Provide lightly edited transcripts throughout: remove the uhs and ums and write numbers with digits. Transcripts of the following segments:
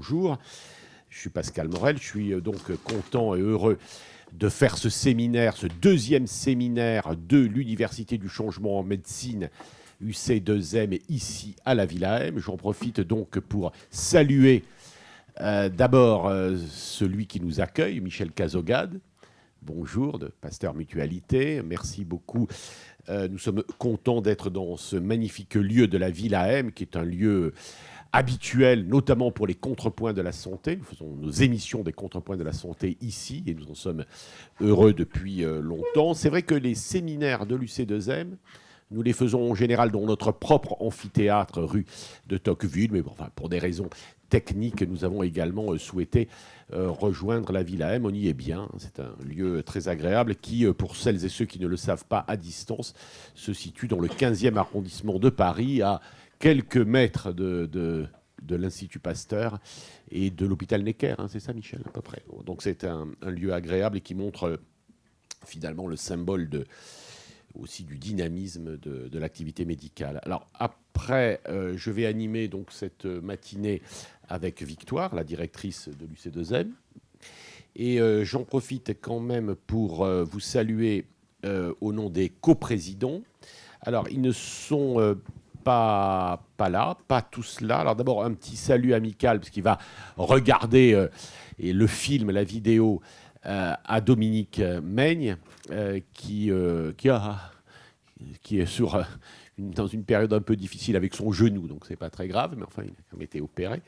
bonjour. Je suis Pascal Morel, je suis donc content et heureux de faire ce séminaire, ce deuxième séminaire de l'Université du changement en médecine UC2M ici à la Villa M. J'en profite donc pour saluer d'abord celui qui nous accueille, Michel Cazogade. Bonjour, de Pasteur Mutualité. Merci beaucoup. Nous sommes contents d'être dans ce magnifique lieu de la Villa M, qui est un lieu habituel, notamment pour les contrepoints de la santé. Nous faisons nos émissions des contrepoints de la santé ici, et nous en sommes heureux depuis longtemps. C'est vrai que les séminaires de l'UC2M, nous les faisons en général dans notre propre amphithéâtre rue de Tocqueville, mais bon, enfin, pour des raisons techniques, nous avons également souhaité rejoindre la Villa M. On y est bien, c'est un lieu très agréable qui, pour celles et ceux qui ne le savent pas à distance, se situe dans le 15e arrondissement de Paris, à quelques mètres de l'Institut Pasteur et de l'hôpital Necker, hein, c'est ça Michel, à peu près. Donc c'est un lieu agréable et qui montre finalement le symbole aussi du dynamisme de l'activité médicale. Alors après, je vais animer donc cette matinée avec Victoire, la directrice de l'UC2M. Et j'en profite quand même pour vous saluer au nom des coprésidents. Alors, ils ne sont pas là, pas tous là. Alors d'abord, un petit salut amical, parce qu'il va regarder le film, la vidéo, à Dominique Meigne, qui est dans une période un peu difficile avec son genou, donc c'est pas très grave, mais enfin, il a quand même été opéré.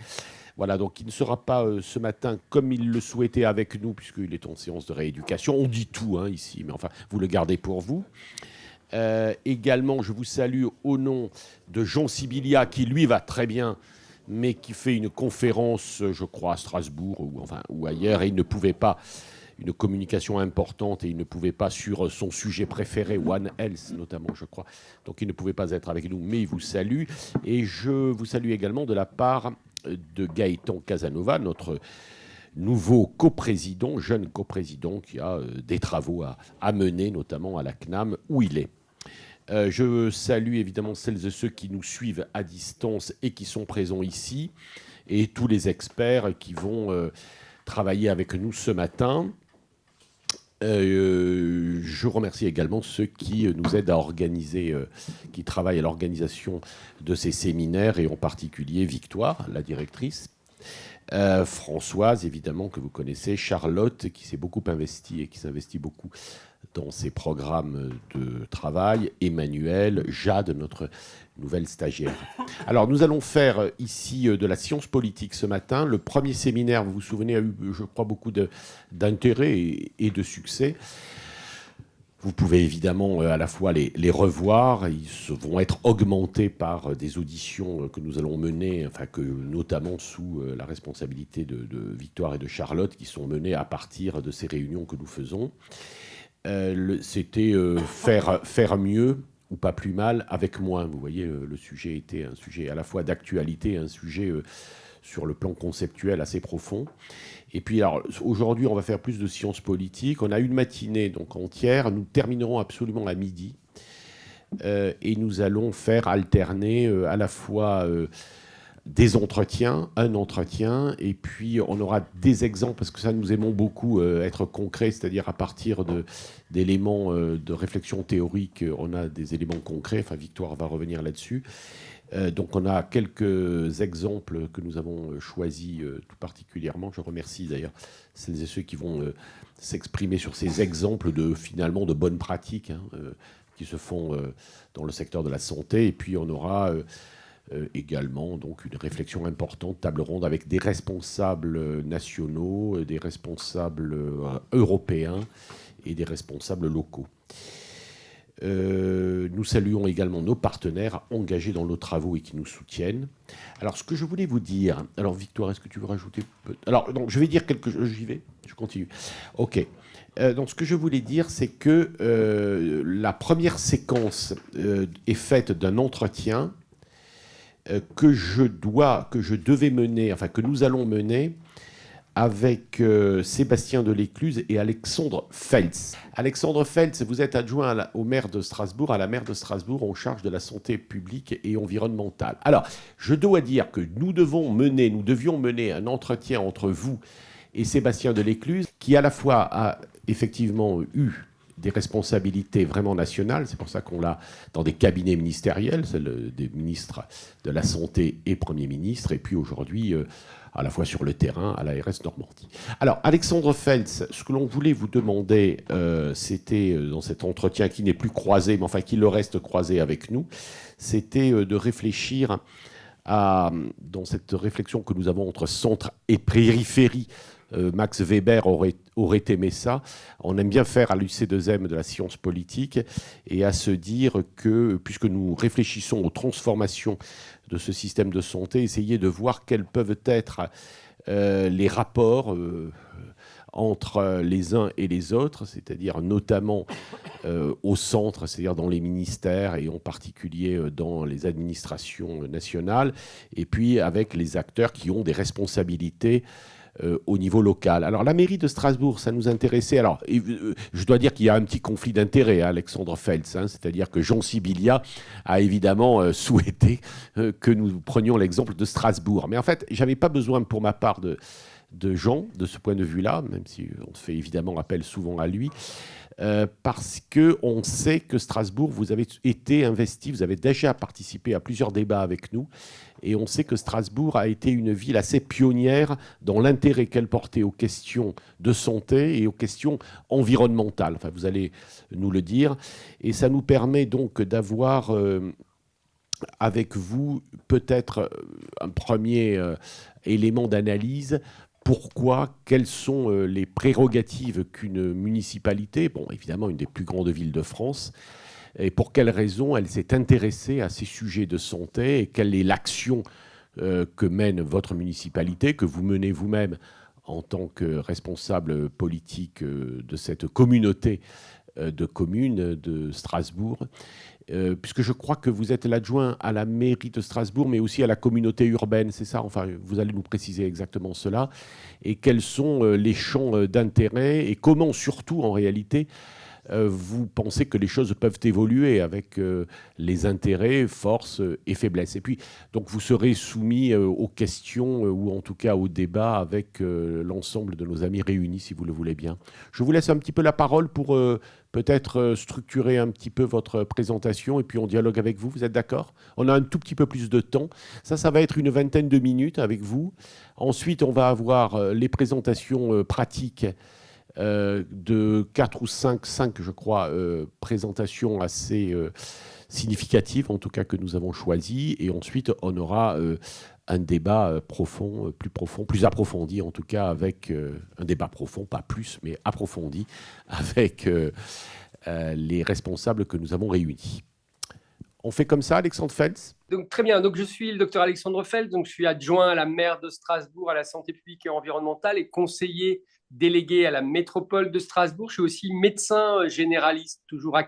Voilà, donc il ne sera pas ce matin comme il le souhaitait avec nous, puisqu'il est en séance de rééducation. On dit tout hein, ici, mais enfin, vous le gardez pour vous. Également, je vous salue au nom de Jean Sibilia, qui lui va très bien, mais qui fait une conférence, je crois, à Strasbourg ou ailleurs, et il ne pouvait pas, une communication importante, et il ne pouvait pas sur son sujet préféré, One Health notamment, je crois. Donc il ne pouvait pas être avec nous, mais il vous salue. Et je vous salue également de la part de Gaëtan Casanova, notre nouveau coprésident, jeune coprésident, qui a des travaux à mener, notamment à la CNAM, où il est. Je salue évidemment celles et ceux qui nous suivent à distance et qui sont présents ici, et tous les experts qui vont travailler avec nous ce matin. Je remercie également ceux qui nous aident à organiser, qui travaillent à l'organisation de ces séminaires, et en particulier Victoire, la directrice, Françoise, évidemment, que vous connaissez, Charlotte, qui s'est beaucoup investie et qui s'investit beaucoup dans ces programmes de travail, Emmanuel, Jade, notre nouvelle stagiaire. Alors, nous allons faire ici de la science politique ce matin. Le premier séminaire, vous vous souvenez, a eu, je crois, beaucoup d'intérêt et de succès. Vous pouvez évidemment à la fois les revoir. Ils vont être augmentés par des auditions que nous allons mener, enfin notamment sous la responsabilité de Victoire et de Charlotte, qui sont menées à partir de ces réunions que nous faisons. C'était faire mieux ou pas plus mal avec moins. Vous voyez, le sujet était un sujet à la fois d'actualité, un sujet sur le plan conceptuel assez profond. Et puis, alors, aujourd'hui, on va faire plus de sciences politiques. On a une matinée donc entière. Nous terminerons absolument à midi. Et nous allons faire alterner à la fois des entretiens, un entretien, et puis on aura des exemples, parce que ça, nous aimons beaucoup être concrets, c'est-à-dire à partir d'éléments de réflexion théorique, on a des éléments concrets. Enfin, Victoire va revenir là-dessus. Donc on a quelques exemples que nous avons choisis tout particulièrement. Je remercie d'ailleurs celles et ceux qui vont s'exprimer sur ces exemples finalement de bonnes pratiques qui se font dans le secteur de la santé. Et puis on aura également donc une réflexion importante, table ronde avec des responsables nationaux, des responsables européens et des responsables locaux. Nous saluons également nos partenaires engagés dans nos travaux et qui nous soutiennent. Alors, ce que je voulais vous dire... Alors, Victoire, est-ce que tu veux rajouter... Alors, donc, je vais dire quelque chose... J'y vais. Je continue. OK. Donc, ce que je voulais dire, c'est que la première séquence est faite d'un entretien que je devais mener, enfin, que nous allons mener avec Sébastien Delécluse et Alexandre Feltz. Alexandre Feltz, vous êtes adjoint au maire de Strasbourg, à la maire de Strasbourg, en charge de la santé publique et environnementale. Alors, je dois dire que nous devions mener un entretien entre vous et Sébastien Delécluse, qui à la fois a effectivement eu des responsabilités vraiment nationales, c'est pour ça qu'on l'a dans des cabinets ministériels, des ministres de la Santé et Premier ministre, et puis aujourd'hui à la fois sur le terrain à l'ARS Normandie. Alors, Alexandre Feltz, ce que l'on voulait vous demander, c'était dans cet entretien qui n'est plus croisé, mais enfin qui le reste croisé avec nous, c'était de réfléchir dans cette réflexion que nous avons entre centre et périphérie. Max Weber aurait aimé ça. On aime bien faire à l'UC2M de la science politique et à se dire que, puisque nous réfléchissons aux transformations de ce système de santé, essayer de voir quels peuvent être les rapports entre les uns et les autres, c'est-à-dire notamment au centre, c'est-à-dire dans les ministères et en particulier dans les administrations nationales, et puis avec les acteurs qui ont des responsabilités au niveau local. Alors la mairie de Strasbourg, ça nous intéressait. Alors je dois dire qu'il y a un petit conflit d'intérêts, hein, Alexandre Feltz, hein, c'est-à-dire que Jean Sibilia a évidemment souhaité que nous prenions l'exemple de Strasbourg. Mais en fait, j'avais pas besoin pour ma part de Jean, de ce point de vue-là, même si on fait évidemment appel souvent à lui, parce qu'on sait que Strasbourg, vous avez été investi, vous avez déjà participé à plusieurs débats avec nous, et on sait que Strasbourg a été une ville assez pionnière dans l'intérêt qu'elle portait aux questions de santé et aux questions environnementales. Enfin, vous allez nous le dire, et ça nous permet donc d'avoir avec vous peut-être un premier élément d'analyse. Pourquoi, quelles sont les prérogatives qu'une municipalité, bon, évidemment une des plus grandes villes de France, et pour quelles raisons elle s'est intéressée à ces sujets de santé et quelle est l'action que mène votre municipalité, que vous menez vous-même en tant que responsable politique de cette communauté de communes de Strasbourg, puisque je crois que vous êtes l'adjoint à la mairie de Strasbourg, mais aussi à la communauté urbaine, c'est ça? Enfin, vous allez nous préciser exactement cela. Et quels sont les champs d'intérêt et comment, surtout, en réalité, vous pensez que les choses peuvent évoluer avec les intérêts, forces et faiblesses. Et puis, donc, vous serez soumis aux questions ou en tout cas au débat avec l'ensemble de nos amis réunis, si vous le voulez bien. Je vous laisse un petit peu la parole pour peut-être structurer un petit peu votre présentation et puis on dialogue avec vous. Vous êtes d'accord? On a un tout petit peu plus de temps. Ça va être une vingtaine de minutes avec vous. Ensuite, on va avoir les présentations pratiques de 4 ou 5 je crois, présentations assez significatives, en tout cas que nous avons choisies. Et ensuite, on aura un débat profond, plus approfondi, en tout cas, avec un débat profond, pas plus, mais approfondi, avec les responsables que nous avons réunis. On fait comme ça, Alexandre Feltz? Donc, très bien. Donc, je suis le docteur Alexandre Feltz. Donc, je suis adjoint à la maire de Strasbourg à la santé publique et environnementale et conseiller délégué à la métropole de Strasbourg. Je suis aussi médecin généraliste, toujours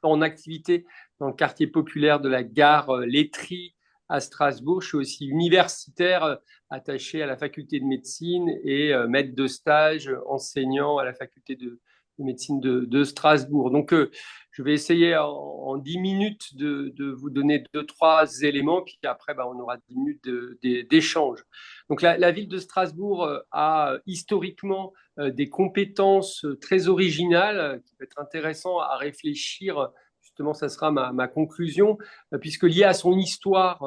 en activité dans le quartier populaire de la gare Létry à Strasbourg. Je suis aussi universitaire attaché à la faculté de médecine et maître de stage enseignant à la faculté de médecine de Strasbourg. Donc, je vais essayer en 10 minutes de vous donner 2-3 éléments, puis après, on aura 10 minutes d'échange. Donc, la ville de Strasbourg a historiquement des compétences très originales qui peut être intéressant à réfléchir. Justement, ça sera ma conclusion, puisque liée à son histoire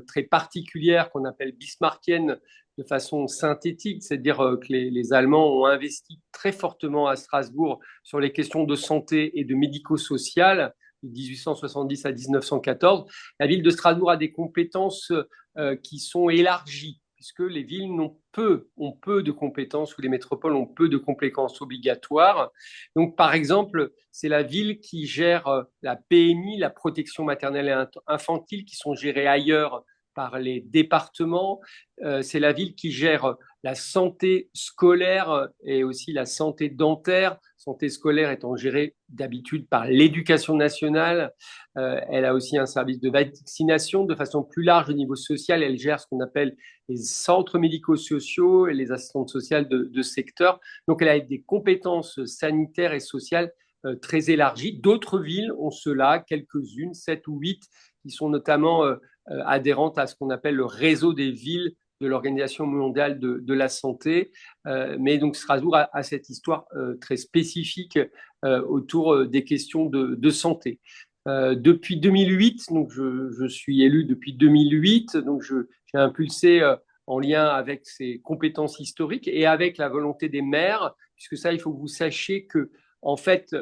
très particulière qu'on appelle bismarckienne de façon synthétique, c'est-à-dire que les Allemands ont investi très fortement à Strasbourg sur les questions de santé et de médico-social de 1870 à 1914. La ville de Strasbourg a des compétences qui sont élargies, puisque les villes ont peu de compétences, ou les métropoles ont peu de compétences obligatoires. Donc, par exemple, c'est la ville qui gère la PMI, la protection maternelle et infantile, qui sont gérées ailleurs par les départements. C'est la ville qui gère la santé scolaire et aussi la santé dentaire. Santé scolaire étant gérée d'habitude par l'éducation nationale. Elle a aussi un service de vaccination de façon plus large au niveau social. Elle gère ce qu'on appelle les centres médico-sociaux et les assistantes sociales de secteur. Donc, elle a des compétences sanitaires et sociales très élargies. D'autres villes ont cela, quelques-unes, 7 ou 8, qui sont notamment adhérentes à ce qu'on appelle le réseau des villes de l'Organisation mondiale de la santé. Mais donc Strasbourg a cette histoire très spécifique autour des questions de santé. Depuis 2008, donc je suis élu depuis 2008, donc j'ai impulsé en lien avec ces compétences historiques et avec la volonté des maires, puisque ça, il faut que vous sachiez que, en fait,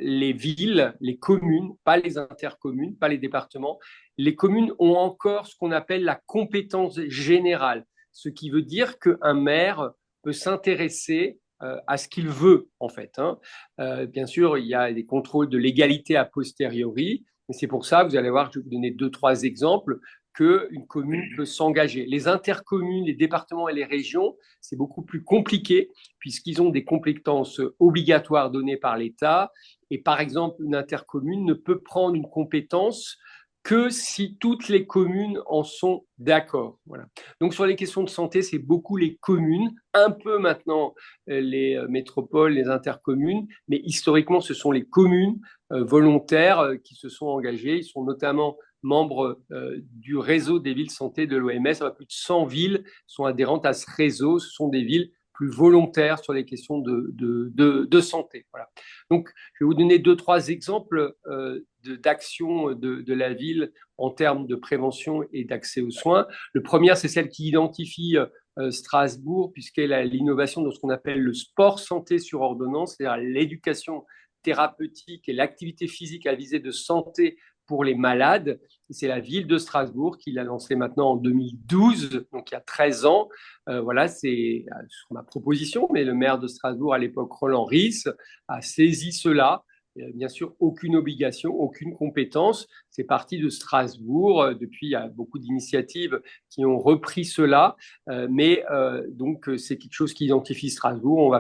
les villes, les communes, pas les intercommunes, pas les départements, les communes ont encore ce qu'on appelle la compétence générale, ce qui veut dire qu'un maire peut s'intéresser à ce qu'il veut, en fait. Bien sûr, il y a des contrôles de légalité a posteriori, mais c'est pour ça, vous allez voir, je vais vous donner 2, 3 exemples, qu'une commune peut s'engager. Les intercommunes, les départements et les régions, c'est beaucoup plus compliqué puisqu'ils ont des compétences obligatoires données par l'État. Et par exemple, une intercommune ne peut prendre une compétence que si toutes les communes en sont d'accord. Voilà. Donc sur les questions de santé, c'est beaucoup les communes, un peu maintenant les métropoles, les intercommunes, mais historiquement, ce sont les communes volontaires qui se sont engagées. Ils sont notamment membres du réseau des villes santé de l'OMS. Plus de 100 villes sont adhérentes à ce réseau. Ce sont des villes plus volontaires sur les questions de santé. Voilà. Donc, je vais vous donner 2, 3 exemples d'actions de la ville en termes de prévention et d'accès aux soins. Le premier, c'est celle qui identifie Strasbourg, puisqu'elle a l'innovation de ce qu'on appelle le sport santé sur ordonnance, c'est-à-dire l'éducation thérapeutique et l'activité physique à visée de santé pour les malades. C'est la ville de Strasbourg qui l'a lancé maintenant en 2012, donc il y a 13 ans. Voilà, c'est sur ma proposition, mais le maire de Strasbourg à l'époque, Roland Ries, a saisi cela. Bien sûr, aucune obligation, aucune compétence. C'est parti de Strasbourg. Depuis, il y a beaucoup d'initiatives qui ont repris cela. Donc, c'est quelque chose qui identifie Strasbourg.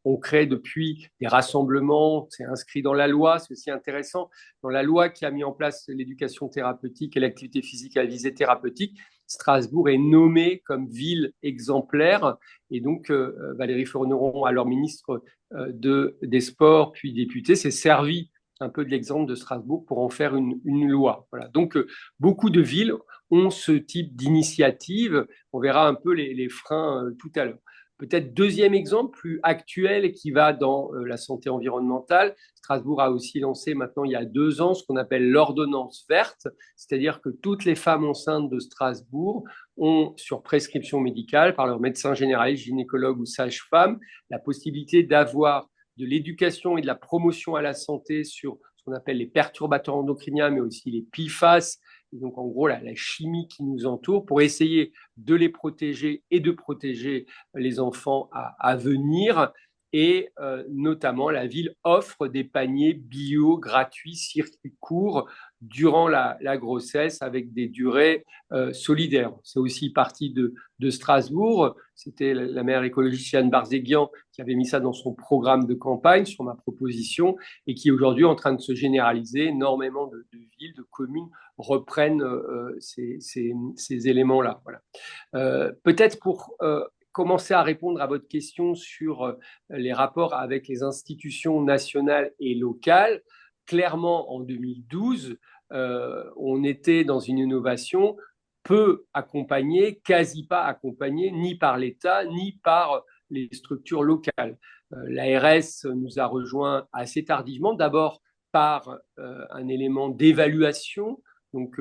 On crée depuis des rassemblements. C'est inscrit dans la loi. C'est aussi intéressant. Dans la loi qui a mis en place l'éducation thérapeutique et l'activité physique à visée thérapeutique, Strasbourg est nommée comme ville exemplaire. Et donc, Valérie Fourneron, alors ministre des Sports, puis députée, s'est servi un peu de l'exemple de Strasbourg pour en faire une loi. Voilà. Donc, beaucoup de villes ont ce type d'initiative. On verra un peu les freins tout à l'heure. Peut-être deuxième exemple plus actuel et qui va dans la santé environnementale. Strasbourg a aussi lancé maintenant il y a 2 ans ce qu'on appelle l'ordonnance verte, c'est-à-dire que toutes les femmes enceintes de Strasbourg ont, sur prescription médicale par leur médecin généraliste, gynécologue ou sage-femme, la possibilité d'avoir de l'éducation et de la promotion à la santé sur ce qu'on appelle les perturbateurs endocriniens, mais aussi les PFAS, donc en gros la chimie qui nous entoure, pour essayer de les protéger et de protéger les enfants à venir. Et notamment, la ville offre des paniers bio gratuits, circuit court, durant la grossesse avec des durées solidaires. C'est aussi parti de Strasbourg. C'était la maire écologiste Yann Barzéguian qui avait mis ça dans son programme de campagne sur ma proposition et qui est aujourd'hui en train de se généraliser. Énormément de villes, de communes reprennent ces éléments-là. Voilà. Peut-être pour commencer à répondre à votre question sur les rapports avec les institutions nationales et locales. Clairement, en 2012, on était dans une innovation peu accompagnée, quasi pas accompagnée, ni par l'État, ni par les structures locales. L'ARS nous a rejoints assez tardivement, d'abord par un élément d'évaluation, donc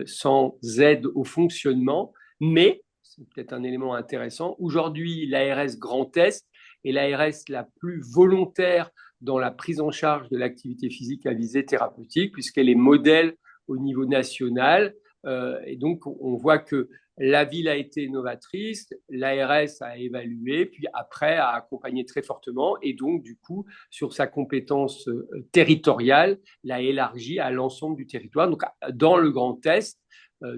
sans aide au fonctionnement, mais c'est peut-être un élément intéressant. Aujourd'hui, l'ARS Grand Est est l'ARS la plus volontaire dans la prise en charge de l'activité physique à visée thérapeutique, puisqu'elle est modèle au niveau national. Et donc, on voit que la ville a été novatrice, l'ARS a évalué, puis après a accompagné très fortement, et donc, du coup, sur sa compétence territoriale, l'a élargie à l'ensemble du territoire. Donc, dans le Grand Est,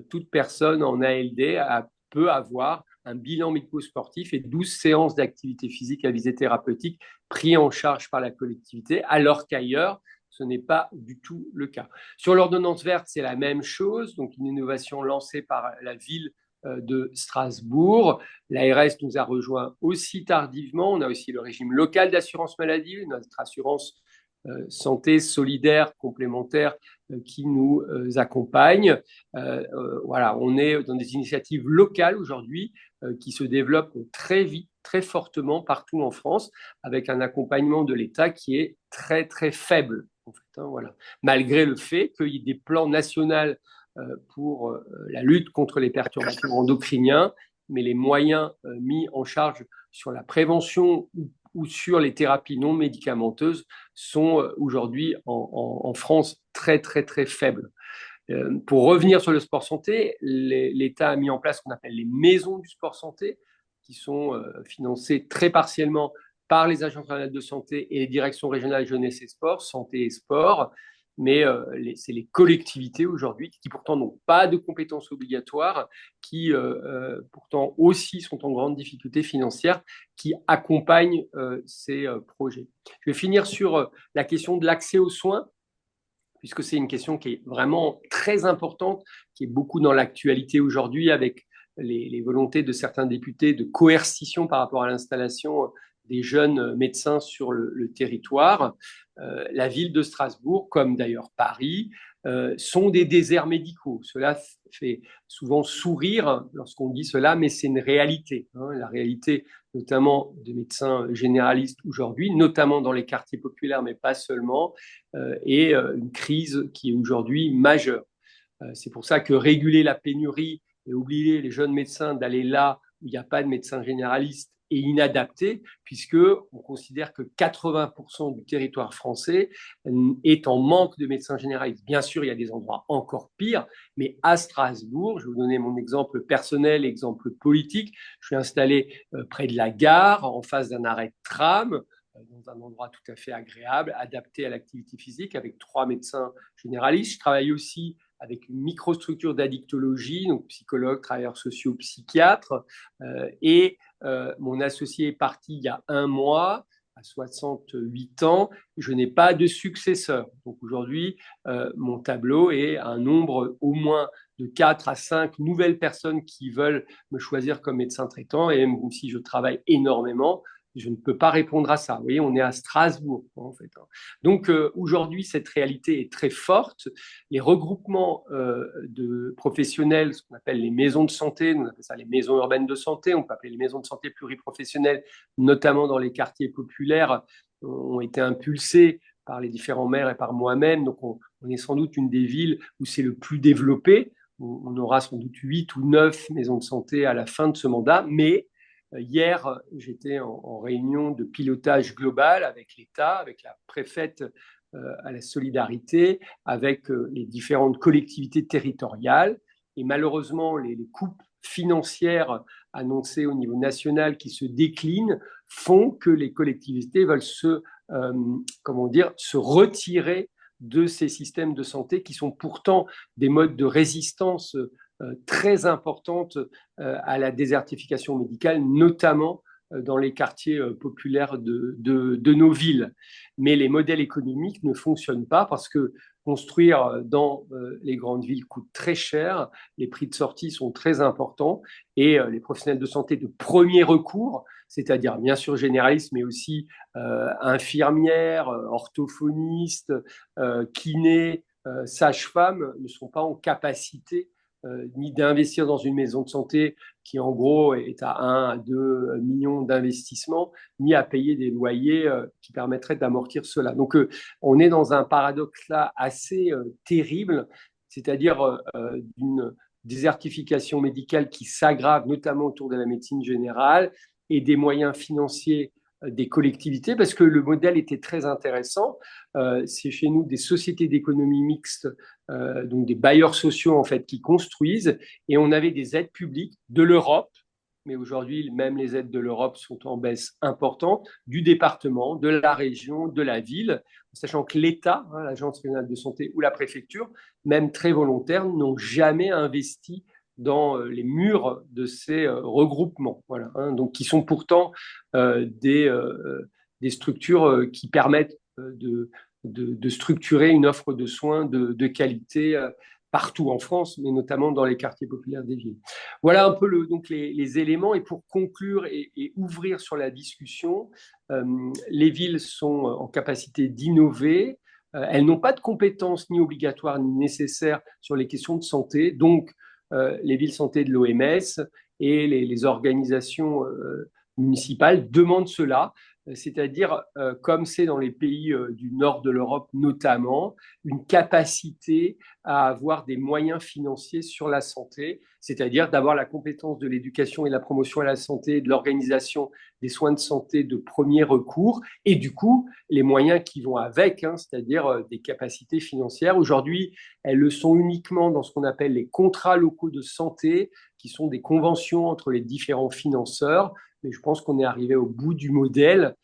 toute personne en ALD peut avoir un bilan médico-sportif et 12 séances d'activité physique à visée thérapeutique pris en charge par la collectivité, alors qu'ailleurs, ce n'est pas du tout le cas. Sur l'ordonnance verte, c'est la même chose, donc une innovation lancée par la ville de Strasbourg. L'ARS nous a rejoint aussi tardivement. On a aussi le régime local d'assurance maladie, notre assurance santé solidaire complémentaire qui nous accompagne. Voilà, on est dans des initiatives locales aujourd'hui qui se développent très vite, très fortement partout en France, avec un accompagnement de l'État qui est très, très faible. En fait, hein, voilà. Malgré le fait qu'il y ait des plans nationaux pour la lutte contre les perturbateurs endocriniens, mais les moyens mis en charge sur la prévention ou sur les thérapies non médicamenteuses sont aujourd'hui en France très, très, très faibles. Pour revenir sur le sport santé, l'État a mis en place ce qu'on appelle les maisons du sport santé, qui sont financées très partiellement par les agences régionales de santé et les directions régionales jeunesse et sport, santé et sport. Mais c'est les collectivités aujourd'hui qui pourtant n'ont pas de compétences obligatoires, qui pourtant aussi sont en grande difficulté financière, qui accompagnent ces projets. Je vais finir sur la question de l'accès aux soins, puisque c'est une question qui est vraiment très importante, qui est beaucoup dans l'actualité aujourd'hui avec les volontés de certains députés de coercition par rapport à l'installation des jeunes médecins sur le territoire. La ville de Strasbourg, comme d'ailleurs Paris, sont des déserts médicaux. Cela fait souvent sourire lorsqu'on dit cela, mais c'est une réalité. La réalité, notamment des médecins généralistes aujourd'hui, notamment dans les quartiers populaires, mais pas seulement, et une crise qui est aujourd'hui majeure. C'est pour ça que réguler la pénurie et obliger les jeunes médecins d'aller là où il n'y a pas de médecins généralistes est inadapté, puisqu'on considère que 80% du territoire français est en manque de médecins généralistes. Bien sûr, il y a des endroits encore pires, mais à Strasbourg, je vais vous donner mon exemple personnel, exemple politique, je suis installé près de la gare, en face d'un arrêt de tram, dans un endroit tout à fait agréable, adapté à l'activité physique, avec 3 médecins généralistes. Je travaille aussi avec une microstructure d'addictologie, donc psychologue, travailleurs sociaux, psychiatre, et mon associé est parti il y a 1 mois, à 68 ans, je n'ai pas de successeur. Donc aujourd'hui, mon tableau est un nombre au moins de 4 à 5 nouvelles personnes qui veulent me choisir comme médecin traitant, et même si je travaille énormément, je ne peux pas répondre à ça. Vous voyez, on est à Strasbourg, en fait. Donc, aujourd'hui, cette réalité est très forte. Les regroupements de professionnels, ce qu'on appelle les maisons de santé, on appelle ça les maisons urbaines de santé, on peut appeler les maisons de santé pluriprofessionnelles, notamment dans les quartiers populaires, ont été impulsés par les différents maires et par moi-même. Donc, on est sans doute une des villes où c'est le plus développé. On aura sans doute 8 ou 9 maisons de santé à la fin de ce mandat, mais hier, j'étais en réunion de pilotage global avec l'État, avec la préfète à la solidarité, avec les différentes collectivités territoriales. Et malheureusement, les coupes financières annoncées au niveau national qui se déclinent font que les collectivités veulent se retirer de ces systèmes de santé qui sont pourtant des modes de résistance très importante à la désertification médicale, notamment dans les quartiers populaires de nos villes. Mais les modèles économiques ne fonctionnent pas parce que construire dans les grandes villes coûte très cher, les prix de sortie sont très importants et les professionnels de santé de premier recours, c'est-à-dire bien sûr généralistes, mais aussi infirmières, orthophonistes, kinés, sages-femmes, ne sont pas en capacité ni d'investir dans une maison de santé qui en gros est à 1 à 2 millions d'investissements, ni à payer des loyers qui permettraient d'amortir cela. Donc on est dans un paradoxe là assez terrible, c'est-à-dire d'une désertification médicale qui s'aggrave notamment autour de la médecine générale et des moyens financiers des collectivités, parce que le modèle était très intéressant. C'est chez nous des sociétés d'économie mixte, donc des bailleurs sociaux en fait, qui construisent, et on avait des aides publiques de l'Europe mais aujourd'hui, même les aides de l'Europe sont en baisse importante, du département, de la région, de la ville, sachant que l'État, hein, l'Agence régionale de santé ou la préfecture, même très volontaires, n'ont jamais investi dans les murs de ces regroupements, voilà, hein, donc qui sont pourtant des structures qui permettent de structurer une offre de soins de qualité partout en France, mais notamment dans les quartiers populaires des villes. Voilà un peu donc les éléments. Et pour conclure et ouvrir sur la discussion, les villes sont en capacité d'innover. Elles n'ont pas de compétences ni obligatoires ni nécessaires sur les questions de santé. Donc, les villes santé de l'OMS et les organisations municipales demandent cela, c'est-à-dire, comme c'est dans les pays du nord de l'Europe notamment, une capacité à avoir des moyens financiers sur la santé, c'est-à-dire d'avoir la compétence de l'éducation et de la promotion à la santé, de l'organisation des soins de santé de premier recours, et du coup, les moyens qui vont avec, hein, c'est-à-dire des capacités financières. Aujourd'hui, elles le sont uniquement dans ce qu'on appelle les contrats locaux de santé, qui sont des conventions entre les différents financeurs, mais je pense qu'on est arrivé au bout du modèle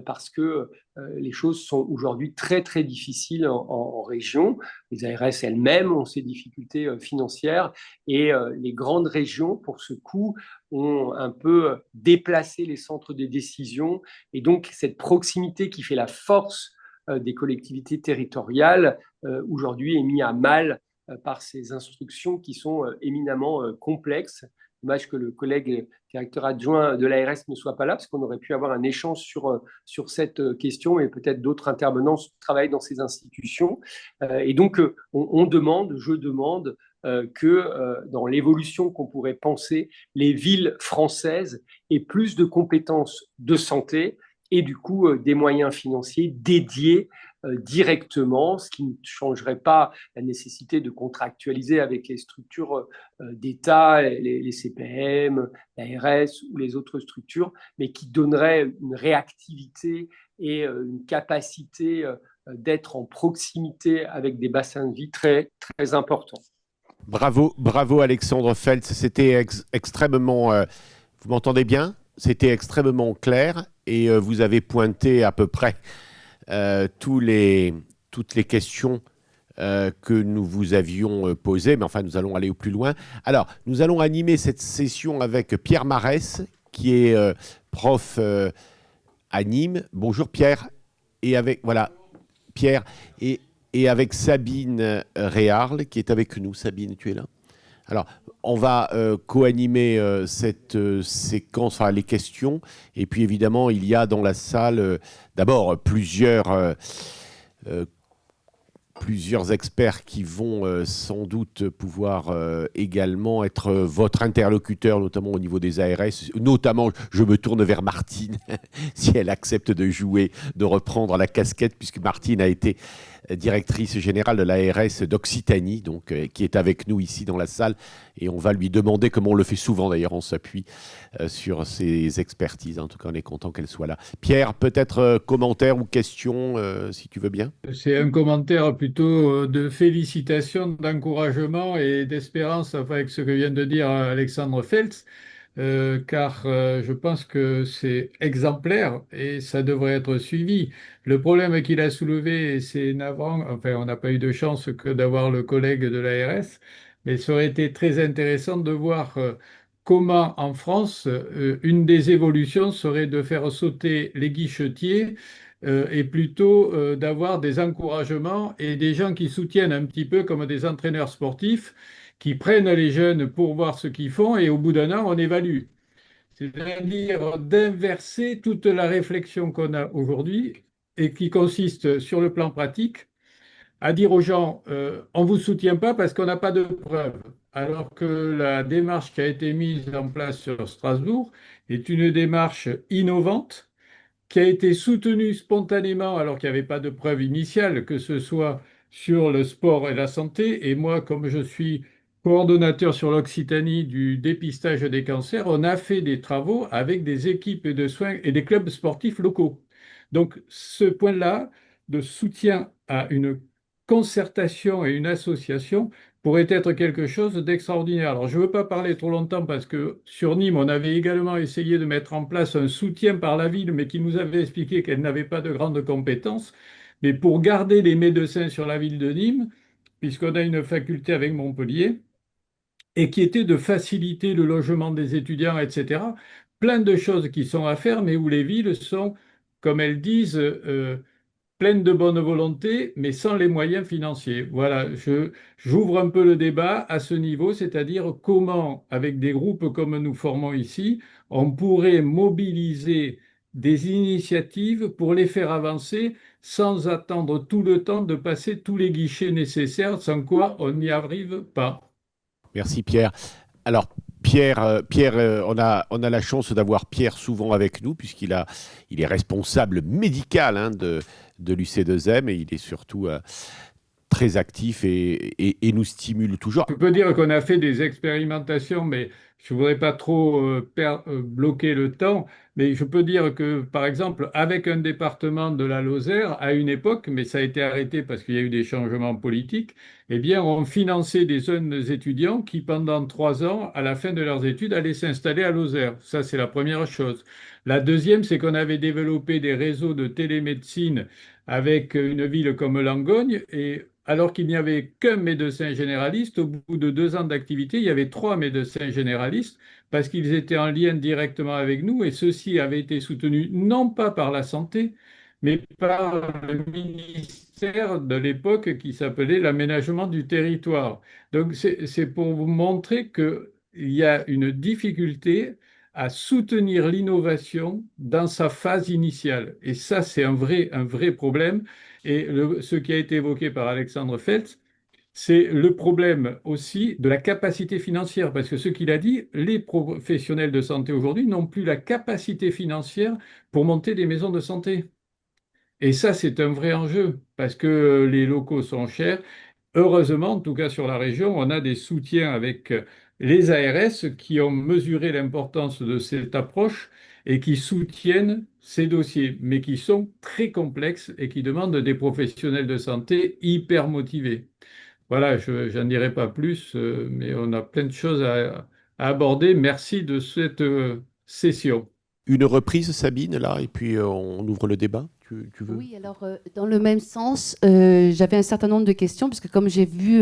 parce que les choses sont aujourd'hui très très difficiles en région. Les ARS elles-mêmes ont ces difficultés financières et les grandes régions, pour ce coup, ont un peu déplacé les centres de décision. Et donc cette proximité qui fait la force des collectivités territoriales aujourd'hui est mise à mal par ces instructions qui sont éminemment complexes. Dommage que le collègue directeur adjoint de l'ARS ne soit pas là, parce qu'on aurait pu avoir un échange sur cette question, et peut-être d'autres intervenants travaillent dans ces institutions. Et donc, on demande, je demande, que dans l'évolution qu'on pourrait penser, les villes françaises aient plus de compétences de santé et du coup des moyens financiers dédiés directement, ce qui ne changerait pas la nécessité de contractualiser avec les structures d'État, les CPM, l'ARS ou les autres structures, mais qui donnerait une réactivité et une capacité d'être en proximité avec des bassins de vie très, très importants. Bravo, bravo Alexandre Feltz. C'était extrêmement. Vous m'entendez bien? C'était extrêmement clair et vous avez pointé à peu près tous toutes les questions que nous vous avions posées, mais enfin nous allons aller au plus loin. Alors, nous allons animer cette session avec Pierre Marès, qui est prof à Nîmes. Bonjour Pierre. Et avec, voilà, Pierre. Et avec Sabine Réarl, qui est avec nous. Sabine, tu es là? Alors, on va co-animer cette séquence, enfin les questions. Et puis évidemment, il y a dans la salle d'abord plusieurs experts qui vont sans doute pouvoir également être votre interlocuteur, notamment au niveau des ARS. Notamment, je me tourne vers Martine, si elle accepte de jouer, de reprendre la casquette, puisque Martine a été directrice générale de l'ARS d'Occitanie, donc, qui est avec nous ici dans la salle. Et on va lui demander, comme on le fait souvent d'ailleurs, on s'appuie sur ses expertises. En tout cas, on est content qu'elle soit là. Pierre, peut-être commentaire ou question, si tu veux bien. C'est un commentaire plutôt de félicitations, d'encouragement et d'espérance enfin, avec ce que vient de dire Alexandre Feltz, car je pense que c'est exemplaire et ça devrait être suivi. Le problème qu'il a soulevé, c'est navrant, enfin on n'a pas eu de chance que d'avoir le collègue de l'ARS, mais ça aurait été très intéressant de voir comment en France, une des évolutions serait de faire sauter les guichetiers et plutôt d'avoir des encouragements et des gens qui soutiennent un petit peu comme des entraîneurs sportifs qui prennent les jeunes pour voir ce qu'ils font et au bout d'un an, on évalue. C'est-à-dire d'inverser toute la réflexion qu'on a aujourd'hui et qui consiste sur le plan pratique à dire aux gens, on ne vous soutient pas parce qu'on n'a pas de preuves. Alors que la démarche qui a été mise en place sur Strasbourg est une démarche innovante qui a été soutenu spontanément alors qu'il n'y avait pas de preuve initiale, que ce soit sur le sport et la santé. Et moi, comme je suis coordonnateur sur l'Occitanie du dépistage des cancers, on a fait des travaux avec des équipes de soins et des clubs sportifs locaux. Donc ce point-là de soutien à une concertation et une association pourrait être quelque chose d'extraordinaire. Alors, je ne veux pas parler trop longtemps parce que sur Nîmes, on avait également essayé de mettre en place un soutien par la ville, mais qui nous avait expliqué qu'elle n'avait pas de grandes compétences. Mais pour garder les médecins sur la ville de Nîmes, puisqu'on a une faculté avec Montpellier, et qui était de faciliter le logement des étudiants, etc. Plein de choses qui sont à faire, mais où les villes sont, comme elles disent, pleine de bonne volonté, mais sans les moyens financiers. Voilà, j'ouvre un peu le débat à ce niveau, c'est-à-dire comment, avec des groupes comme nous formons ici, on pourrait mobiliser des initiatives pour les faire avancer sans attendre tout le temps de passer tous les guichets nécessaires, sans quoi on n'y arrive pas. Merci Pierre. Alors Pierre, on a la chance d'avoir Pierre souvent avec nous il est responsable médical hein, de l'UC2M et il est surtout très actif et nous stimule toujours. Je peux dire qu'on a fait des expérimentations, mais je ne voudrais pas trop bloquer le temps. Mais je peux dire que, par exemple, avec un département de la Lozère, à une époque, mais ça a été arrêté parce qu'il y a eu des changements politiques, eh bien, on finançait des jeunes étudiants qui, pendant 3 ans, à la fin de leurs études, allaient s'installer à Lozère. Ça, c'est la première chose. La deuxième, c'est qu'on avait développé des réseaux de télémédecine avec une ville comme Langogne et alors qu'il n'y avait qu'un médecin généraliste, au bout de 2 ans d'activité, il y avait 3 médecins généralistes parce qu'ils étaient en lien directement avec nous et ceux-ci avaient été soutenus non pas par la santé, mais par le ministère de l'époque qui s'appelait l'aménagement du territoire. Donc c'est pour vous montrer qu'il y a une difficulté à soutenir l'innovation dans sa phase initiale. Et ça, c'est un vrai problème. Et ce qui a été évoqué par Alexandre Feltz, c'est le problème aussi de la capacité financière, parce que ce qu'il a dit, les professionnels de santé aujourd'hui n'ont plus la capacité financière pour monter des maisons de santé. Et ça, c'est un vrai enjeu, parce que les locaux sont chers. Heureusement, en tout cas sur la région, on a des soutiens avec les ARS qui ont mesuré l'importance de cette approche et qui soutiennent ces dossiers, mais qui sont très complexes et qui demandent des professionnels de santé hyper motivés. Voilà, je n'en dirai pas plus, mais on a plein de choses à aborder. Merci de cette session. Une reprise Sabine là et puis on ouvre le débat. Tu veux? Oui, alors dans le même sens, j'avais un certain nombre de questions, parce que comme j'ai vu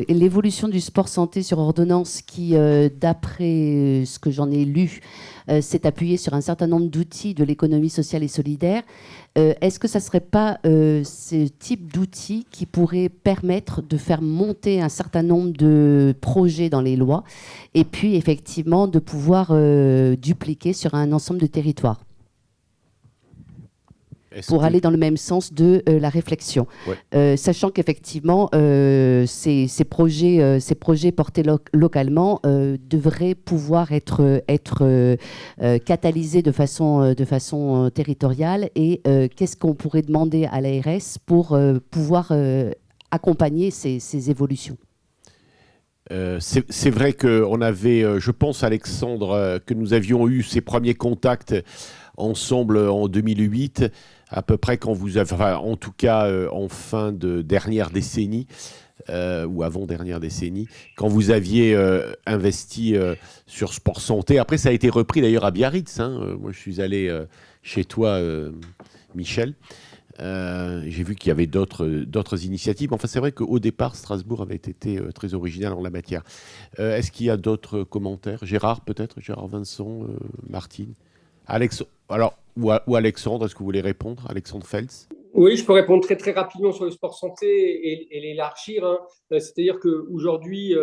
l'évolution du sport santé sur ordonnance qui, d'après ce que j'en ai lu, s'est appuyé sur un certain nombre d'outils de l'économie sociale et solidaire, est-ce que ça ne serait pas ce type d'outils qui pourrait permettre de faire monter un certain nombre de projets dans les lois et puis effectivement de pouvoir dupliquer sur un ensemble de territoires pour aller dans le même sens de la réflexion. Ouais. Sachant qu'effectivement, ces projets portés localement devraient pouvoir être catalysés de façon territoriale. Et qu'est-ce qu'on pourrait demander à l'ARS pour pouvoir accompagner ces évolutions? C'est vrai qu'on avait, je pense Alexandre, que nous avions eu ces premiers contacts ensemble en 2008, à peu près quand vous avez, enfin, en tout cas en fin de dernière décennie, ou avant-dernière décennie, quand vous aviez investi sur Sport Santé. Après, ça a été repris d'ailleurs à Biarritz. Hein. Moi, je suis allé chez toi, Michel. J'ai vu qu'il y avait d'autres initiatives. Enfin, c'est vrai qu'au départ, Strasbourg avait été très original en la matière. Est-ce qu'il y a d'autres commentaires? Gérard, peut-être? Gérard Vincent, Martine, ou Alexandre, est-ce que vous voulez répondre? Alexandre Feltz? Oui, je peux répondre très très rapidement sur le sport santé et l'élargir. Hein. C'est-à-dire qu'aujourd'hui,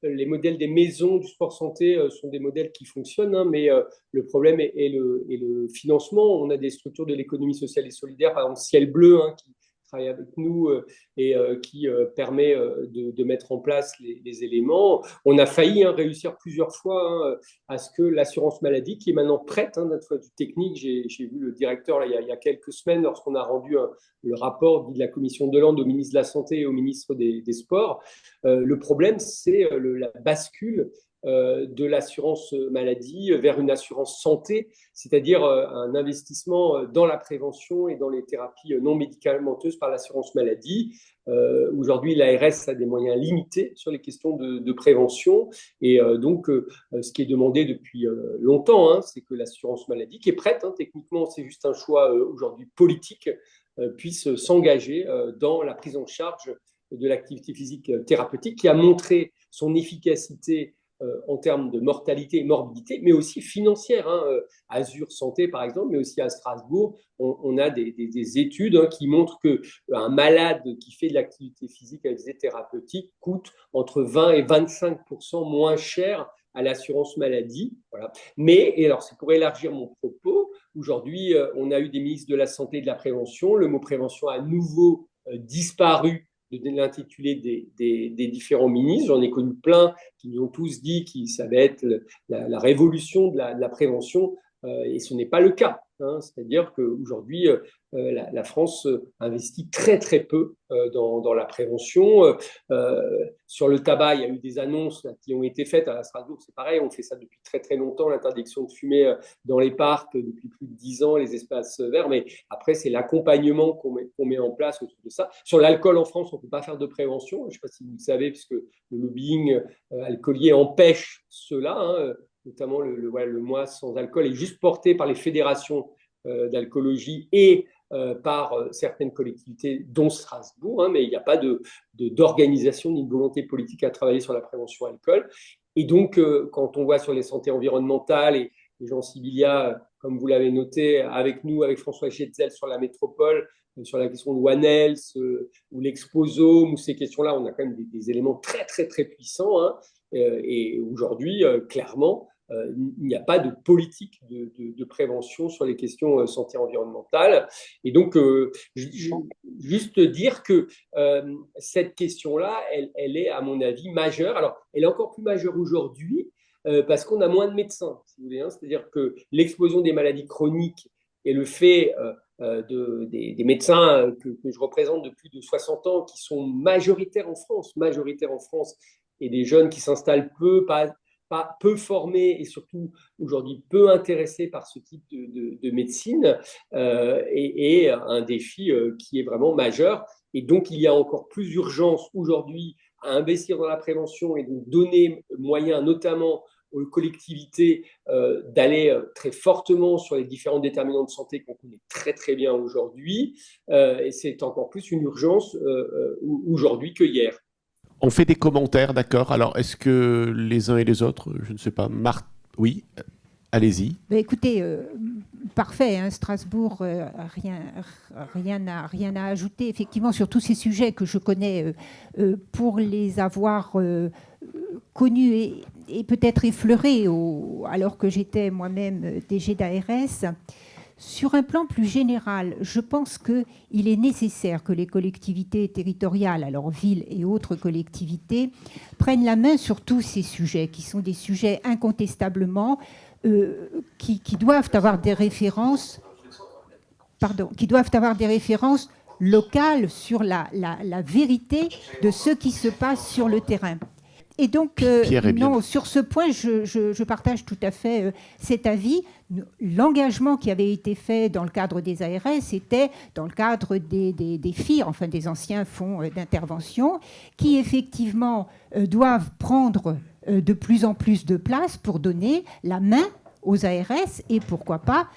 les modèles des maisons du sport santé sont des modèles qui fonctionnent, hein, mais le problème est le financement. On a des structures de l'économie sociale et solidaire, par exemple Ciel Bleu, hein, qui travaille avec nous et qui permet de mettre en place les éléments. On a failli réussir plusieurs fois à ce que l'assurance maladie, qui est maintenant prête d'un point de vue technique, j'ai vu le directeur là, il y a quelques semaines lorsqu'on a rendu le rapport de la commission Delande au ministre de la Santé et au ministre des Sports. Le problème, c'est la bascule de l'assurance maladie vers une assurance santé, c'est-à-dire un investissement dans la prévention et dans les thérapies non médicamenteuses par l'assurance maladie. Aujourd'hui, l'ARS a des moyens limités sur les questions de prévention et donc ce qui est demandé depuis longtemps, c'est que l'assurance maladie, qui est prête, techniquement c'est juste un choix aujourd'hui politique, puisse s'engager dans la prise en charge de l'activité physique thérapeutique qui a montré son efficacité en termes de mortalité et morbidité, mais aussi financière. Azur Santé, par exemple, mais aussi à Strasbourg, on a des études qui montrent qu'un malade qui fait de l'activité physique à visée thérapeutique coûte entre 20 et 25% moins cher à l'assurance maladie. Voilà. Mais, et alors c'est pour élargir mon propos, aujourd'hui, on a eu des ministres de la Santé et de la Prévention. Le mot prévention a à nouveau disparu de l'intitulé des différents ministres. J'en ai connu plein qui nous ont tous dit que ça va être la révolution de la prévention, et ce n'est pas le cas. C'est-à-dire qu'aujourd'hui, la France investit très très peu dans la prévention. Sur le tabac, il y a eu des annonces qui ont été faites à Strasbourg, c'est pareil, on fait ça depuis très très longtemps, l'interdiction de fumer dans les parcs depuis plus de 10 ans, les espaces verts, mais après c'est l'accompagnement qu'on met en place autour de ça. Sur l'alcool en France, on ne peut pas faire de prévention, je ne sais pas si vous le savez, puisque le lobbying alcoolier empêche cela, notamment le mois sans alcool est juste porté par les fédérations d'alcoolologie et par certaines collectivités, dont Strasbourg, mais il n'y a pas d'organisation ni de volonté politique à travailler sur la prévention alcool. Et donc, quand on voit sur les santé environnementales, et Jean Sibilia, comme vous l'avez noté, avec nous, avec François Getzel sur la métropole, sur la question de One Health ou l'exposome, ou ces questions-là, on a quand même des éléments très, très, très puissants. Et aujourd'hui, clairement, il n'y a pas de politique de prévention sur les questions santé environnementale. Et donc, juste dire que cette question-là, elle est, à mon avis, majeure. Alors, elle est encore plus majeure aujourd'hui parce qu'on a moins de médecins, si vous voulez. C'est-à-dire que l'explosion des maladies chroniques et le fait des médecins que je représente depuis plus de 60 ans, qui sont majoritaires en France, et des jeunes qui s'installent peu formés et surtout aujourd'hui peu intéressés par ce type de médecine, et un défi qui est vraiment majeur. Et donc, il y a encore plus urgence aujourd'hui à investir dans la prévention et de donner moyens, notamment aux collectivités, d'aller très fortement sur les différents déterminants de santé qu'on connaît très très bien aujourd'hui. Et c'est encore plus une urgence aujourd'hui que hier. On fait des commentaires, d'accord. Alors, est-ce que les uns et les autres, je ne sais pas, Marthe, oui, allez-y. Écoutez, parfait, Strasbourg, rien à ajouter. Effectivement, sur tous ces sujets que je connais, pour les avoir connus et peut-être effleurés alors que j'étais moi-même DG d'ARS, sur un plan plus général, je pense qu'il est nécessaire que les collectivités territoriales, alors villes et autres collectivités, prennent la main sur tous ces sujets, qui sont des sujets incontestablement qui doivent avoir des références, locales sur la vérité de ce qui se passe sur le terrain. Et donc, non, sur ce point, je partage tout à fait cet avis. L'engagement qui avait été fait dans le cadre des ARS était dans le cadre des FIR, enfin des anciens fonds d'intervention, qui effectivement doivent prendre de plus en plus de place pour donner la main aux ARS et pourquoi pas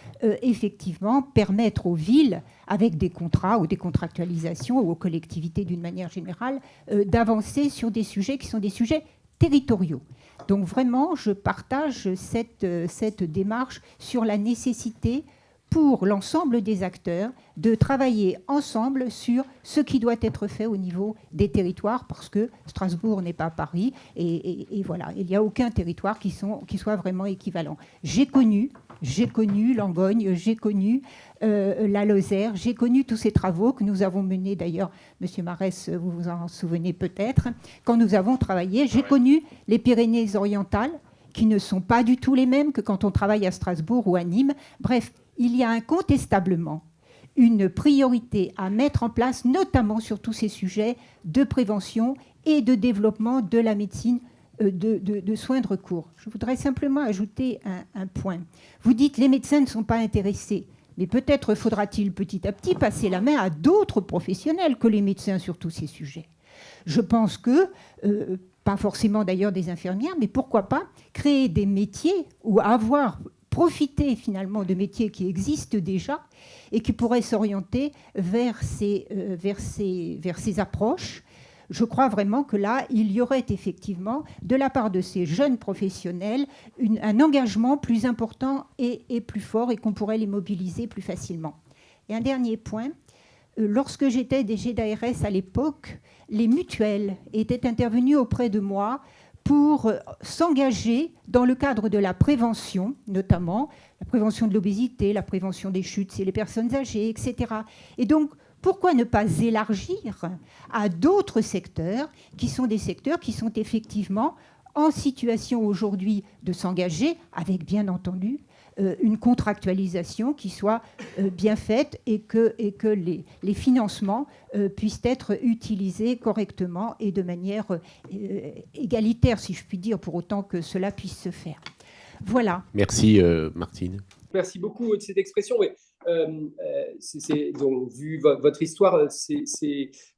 effectivement permettre aux villes, avec des contrats ou des contractualisations, ou aux collectivités d'une manière générale, d'avancer sur des sujets qui sont des sujets territoriaux. Donc vraiment, je partage cette démarche sur la nécessité pour l'ensemble des acteurs de travailler ensemble sur ce qui doit être fait au niveau des territoires, parce que Strasbourg n'est pas Paris, et voilà, il n'y a aucun territoire qui soit vraiment équivalent. J'ai connu Langogne, j'ai connu la Lozère, j'ai connu tous ces travaux que nous avons menés, d'ailleurs, Monsieur Marès, vous vous en souvenez peut-être, quand nous avons travaillé, j'ai connu les Pyrénées-Orientales, qui ne sont pas du tout les mêmes que quand on travaille à Strasbourg ou à Nîmes. Bref, il y a incontestablement une priorité à mettre en place, notamment sur tous ces sujets de prévention et de développement de la médecine de soins de recours. Je voudrais simplement ajouter un point. Vous dites que les médecins ne sont pas intéressés, mais peut-être faudra-t-il petit à petit passer la main à d'autres professionnels que les médecins sur tous ces sujets. Je pense que, pas forcément d'ailleurs des infirmières, mais pourquoi pas créer des métiers ou profiter finalement de métiers qui existent déjà et qui pourraient s'orienter vers ces approches. Je crois vraiment que là, il y aurait effectivement, de la part de ces jeunes professionnels, un engagement plus important et plus fort, et qu'on pourrait les mobiliser plus facilement. Et un dernier point, lorsque j'étais DG d'ARS à l'époque, les mutuelles étaient intervenues auprès de moi pour s'engager dans le cadre de la prévention, notamment la prévention de l'obésité, la prévention des chutes chez les personnes âgées, etc. Et donc, pourquoi ne pas élargir à d'autres secteurs qui sont des secteurs qui sont effectivement en situation aujourd'hui de s'engager avec, bien entendu, une contractualisation qui soit bien faite et que les financements puissent être utilisés correctement et de manière égalitaire, si je puis dire, pour autant que cela puisse se faire. Voilà. Merci, Martine. Merci beaucoup de cette expression. Oui. Donc, vu votre histoire,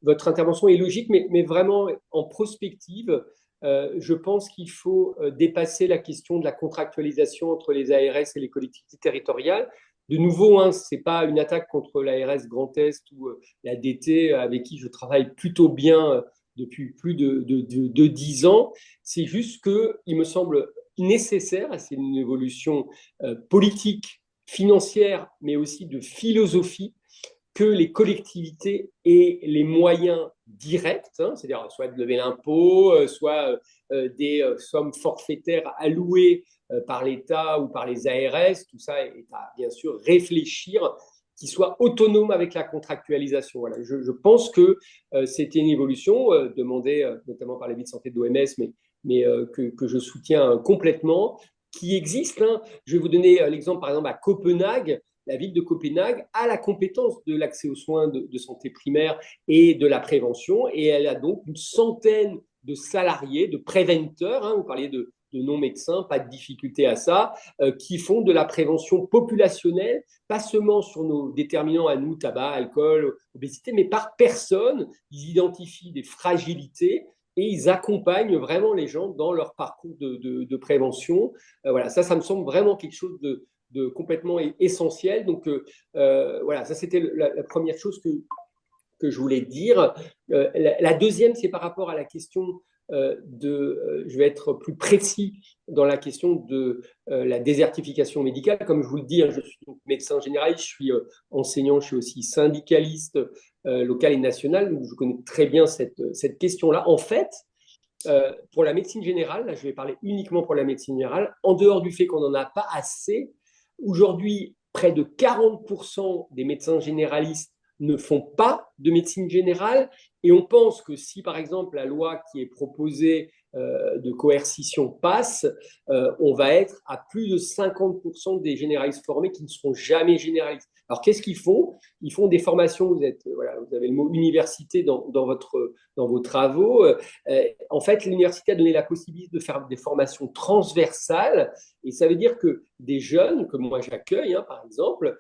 votre intervention est logique, mais vraiment en prospective. Je pense qu'il faut dépasser la question de la contractualisation entre les ARS et les collectivités territoriales. De nouveau, ce n'est pas une attaque contre l'ARS Grand Est ou la DT avec qui je travaille plutôt bien depuis plus de 10 ans. C'est juste qu'il me semble nécessaire, c'est une évolution politique, financière, mais aussi de philosophie, que les collectivités aient les moyens directs, c'est-à-dire soit de lever l'impôt, soit des sommes forfaitaires allouées par l'État ou par les ARS. Tout ça est à, bien sûr, réfléchir, qui soit autonome avec la contractualisation. Voilà. Je pense que c'était une évolution demandée notamment par les villes de santé de l'OMS, mais que je soutiens complètement, qui existe. Je vais vous donner l'exemple, par exemple, à Copenhague. La ville de Copenhague a la compétence de l'accès aux soins de santé primaire et de la prévention, et elle a donc une centaine de salariés, de préventeurs, vous parliez de non-médecins, pas de difficulté à ça, qui font de la prévention populationnelle, pas seulement sur nos déterminants à nous, tabac, alcool, obésité, mais par personne. Ils identifient des fragilités et ils accompagnent vraiment les gens dans leur parcours de prévention. Voilà, ça me semble vraiment quelque chose de complètement essentiel. Donc, voilà, ça, c'était la première chose que je voulais dire. La deuxième, c'est par rapport à la question je vais être plus précis dans la question de la désertification médicale. Comme je vous le dis, je suis donc médecin généraliste, je suis enseignant, je suis aussi syndicaliste local et national, donc je connais très bien cette question-là. En fait, pour la médecine générale, là, je vais parler uniquement pour la médecine générale, en dehors du fait qu'on n'en a pas assez, aujourd'hui, près de 40% des médecins généralistes ne font pas de médecine générale, et on pense que si, par exemple, la loi qui est proposée de coercition passe, on va être à plus de 50% des généralistes formés qui ne seront jamais généralistes. Alors, qu'est-ce qu'ils font? Ils font des formations, vous avez le mot université dans vos travaux. En fait, l'université a donné la possibilité de faire des formations transversales, et ça veut dire que des jeunes, que moi j'accueille, par exemple,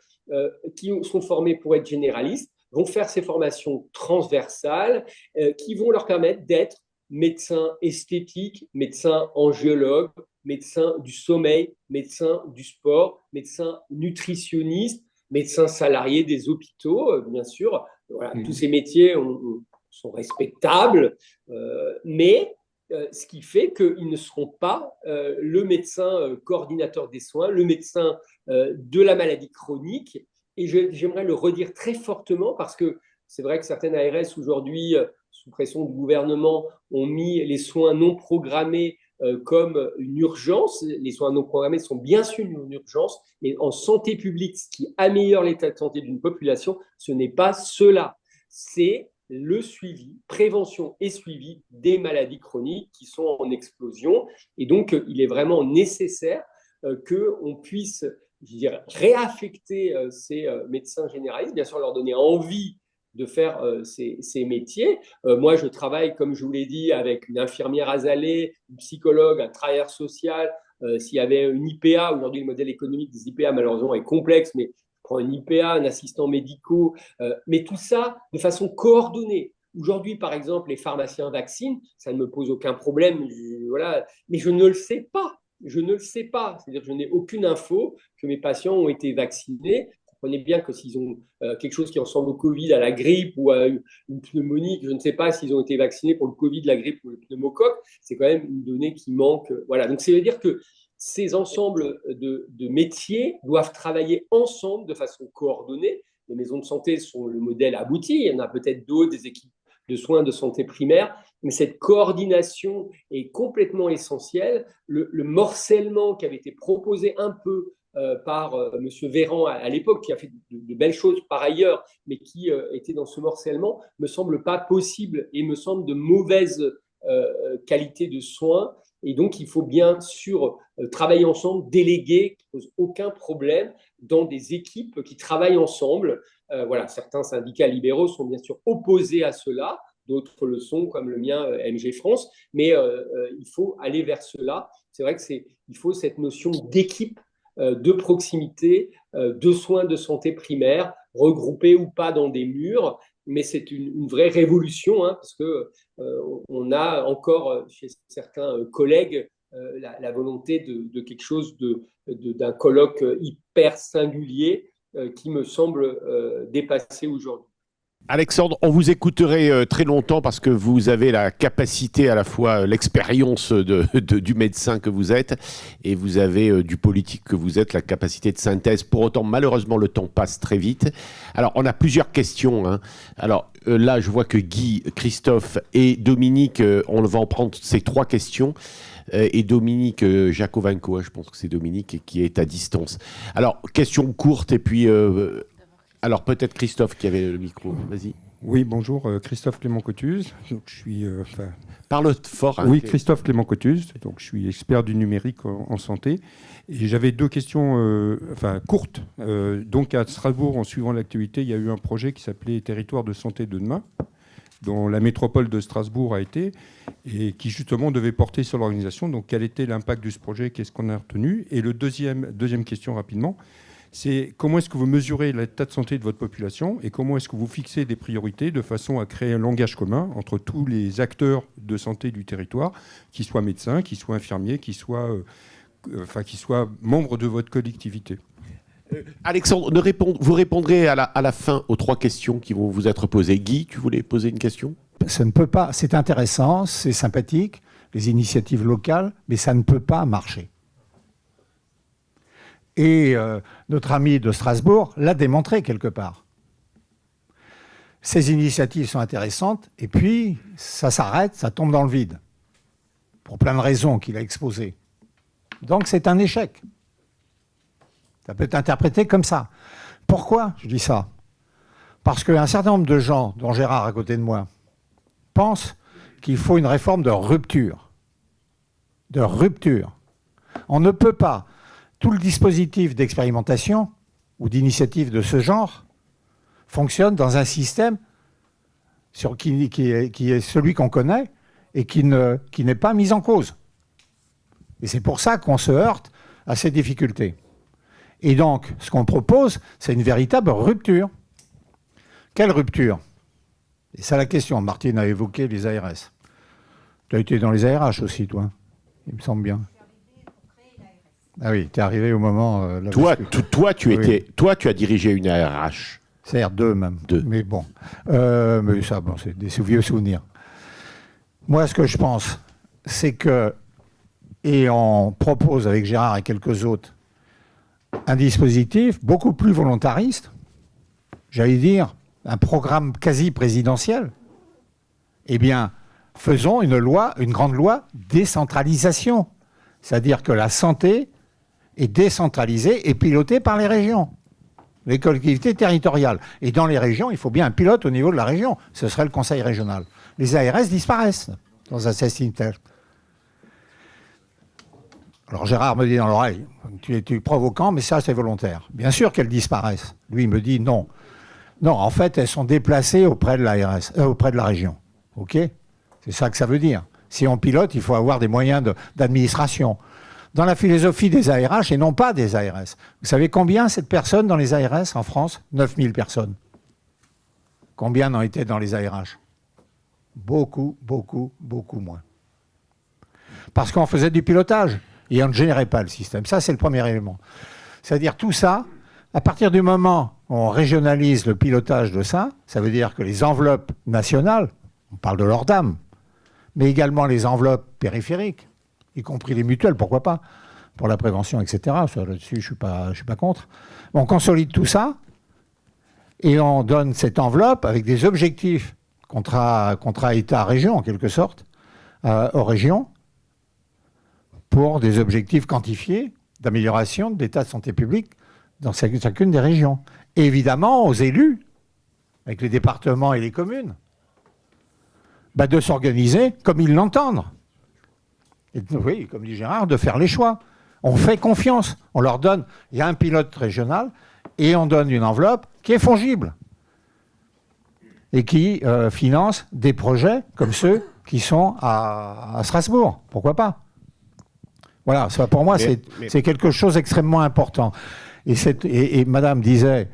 qui sont formés pour être généralistes, vont faire ces formations transversales qui vont leur permettre d'être médecin esthétique, médecin angiologue, médecin du sommeil, médecin du sport, médecin nutritionniste, médecin salarié des hôpitaux, bien sûr. Voilà, tous ces métiers sont respectables, mais ce qui fait qu'ils ne seront pas le médecin coordinateur des soins, le médecin de la maladie chronique. Et j'aimerais le redire très fortement, parce que c'est vrai que certaines ARS aujourd'hui, sous pression du gouvernement, ont mis les soins non programmés comme une urgence. Les soins non programmés sont bien sûr une urgence, mais en santé publique, ce qui améliore l'état de santé d'une population, ce n'est pas cela. C'est le suivi, prévention et suivi des maladies chroniques qui sont en explosion. Et donc, il est vraiment nécessaire qu'on puisse, je veux dire, réaffecter ces médecins généralistes, bien sûr leur donner envie de faire ces métiers. Moi, je travaille, comme je vous l'ai dit, avec une infirmière azalée, une psychologue, un travailleur social. S'il y avait une IPA, aujourd'hui, le modèle économique des IPA, malheureusement, est complexe, mais je prends une IPA, un assistant médical, mais tout ça de façon coordonnée. Aujourd'hui, par exemple, les pharmaciens vaccinent, ça ne me pose aucun problème, voilà, mais je ne le sais pas. Je ne le sais pas. C'est-à-dire que je n'ai aucune info que mes patients ont été vaccinés. Comprenez bien que s'ils ont quelque chose qui ressemble au Covid, à la grippe ou à une pneumonie, je ne sais pas s'ils ont été vaccinés pour le Covid, la grippe ou le pneumocoque. C'est quand même une donnée qui manque. Voilà. Donc, ça veut dire que ces ensembles de métiers doivent travailler ensemble de façon coordonnée. Les maisons de santé sont le modèle abouti. Il y en a peut-être d'autres, des équipes de soins de santé primaire, mais cette coordination est complètement essentielle. Le morcellement qui avait été proposé un peu par M. Véran à l'époque, qui a fait de belles choses par ailleurs, mais qui était dans ce morcellement, me semble pas possible et me semble de mauvaise qualité de soins. Et donc, il faut bien sûr travailler ensemble, déléguer, qui ne pose aucun problème, dans des équipes qui travaillent ensemble. Voilà, certains syndicats libéraux sont bien sûr opposés à cela, d'autres le sont, comme le mien, MG France, mais il faut aller vers cela. C'est vrai qu'il faut cette notion d'équipe, de proximité, de soins de santé primaire, regroupés ou pas dans des murs, mais c'est une vraie révolution, hein, parce qu'on a encore chez certains collègues la volonté de quelque chose d'un colloque hyper singulier qui me semble dépassé aujourd'hui. Alexandre, on vous écouterait très longtemps parce que vous avez la capacité, à la fois l'expérience du médecin que vous êtes et vous avez du politique que vous êtes, la capacité de synthèse. Pour autant, malheureusement, le temps passe très vite. Alors, on a plusieurs questions, hein. Alors là, je vois que Guy, Christophe et Dominique, on va en prendre ces 3 questions. Et Dominique Jacovenco, hein, je pense que c'est Dominique qui est à distance. Alors, question courte et puis... alors peut-être Christophe qui avait le micro, vas-y. Oui, bonjour, Christophe Clément Cotuse. Donc, je suis, Parle fort. Hein, oui, Christophe Clément Cotuse. Donc, je suis expert du numérique en santé. Et j'avais 2 questions courtes. Donc, à Strasbourg, en suivant l'actualité, il y a eu un projet qui s'appelait Territoire de santé de demain, dont la métropole de Strasbourg a été, et qui justement devait porter sur l'organisation. Donc, quel était l'impact de ce projet? Qu'est-ce qu'on a retenu? Et le deuxième question rapidement, c'est comment est-ce que vous mesurez l'état de santé de votre population et comment est-ce que vous fixez des priorités de façon à créer un langage commun entre tous les acteurs de santé du territoire, qu'ils soient médecins, qu'ils soient infirmiers, qu'ils soient membres de votre collectivité. Alexandre, vous répondrez à la fin aux 3 questions qui vont vous être posées. Guy, tu voulais poser une question? Ça ne peut pas. C'est intéressant, c'est sympathique, les initiatives locales, mais ça ne peut pas marcher. Et notre ami de Strasbourg l'a démontré quelque part. Ces initiatives sont intéressantes, et puis ça s'arrête, ça tombe dans le vide, pour plein de raisons qu'il a exposées. Donc c'est un échec. Ça peut être interprété comme ça. Pourquoi je dis ça? Parce qu'un certain nombre de gens, dont Gérard à côté de moi, pensent qu'il faut une réforme de rupture. De rupture. On ne peut pas... Tout le dispositif d'expérimentation ou d'initiative de ce genre fonctionne dans un système qui est celui qu'on connaît et qui n'est pas mis en cause. Et c'est pour ça qu'on se heurte à ces difficultés. Et donc, ce qu'on propose, c'est une véritable rupture. Quelle rupture? Et c'est la question. Martine a évoqué les ARS. Tu as été dans les ARH aussi, toi, il me semble bien. Ah oui, tu es arrivé au moment... Toi, tu as dirigé une ARH. C'est-à-dire 2 même. 2. Mais bon, mais ça, bon, c'est des vieux souvenirs. Moi, ce que je pense, c'est que, et on propose avec Gérard et quelques autres, un dispositif beaucoup plus volontariste, j'allais dire, un programme quasi présidentiel. Eh bien, faisons une grande loi décentralisation. C'est-à-dire que la santé est décentralisée et pilotée par les régions, les collectivités territoriales. Et dans les régions, il faut bien un pilote au niveau de la région. Ce serait le conseil régional. Les ARS disparaissent dans un système. Alors Gérard me dit dans l'oreille, tu es provoquant, mais ça c'est volontaire. Bien sûr qu'elles disparaissent. Lui il me dit non. Non, en fait, elles sont déplacées auprès de l'ARS, auprès de la région. OK ? C'est ça que ça veut dire. Si on pilote, il faut avoir des moyens d'administration. Dans la philosophie des ARH et non pas des ARS. Vous savez combien cette personne dans les ARS en France ? 9000 personnes. Combien en étaient dans les ARH ? Beaucoup, beaucoup, beaucoup moins. Parce qu'on faisait du pilotage et on ne générait pas le système. Ça, c'est le premier élément. C'est-à-dire tout ça, à partir du moment où on régionalise le pilotage de ça, ça veut dire que les enveloppes nationales, on parle de l'ORDAM, mais également les enveloppes périphériques, y compris les mutuelles, pourquoi pas, pour la prévention, etc. Là-dessus, je ne suis pas contre. On consolide tout ça et on donne cette enveloppe avec des objectifs contrat État-région, en quelque sorte, aux régions, pour des objectifs quantifiés d'amélioration de l'état de santé publique dans chacune des régions. Et évidemment, aux élus, avec les départements et les communes, de s'organiser comme ils l'entendent. Et, oui, comme dit Gérard, de faire les choix. On fait confiance, on leur donne, il y a un pilote régional, et on donne une enveloppe qui est fongible et qui finance des projets comme ceux qui sont à Strasbourg. Pourquoi pas ? Voilà, ça, pour moi, c'est quelque chose d'extrêmement important. Et Madame disait,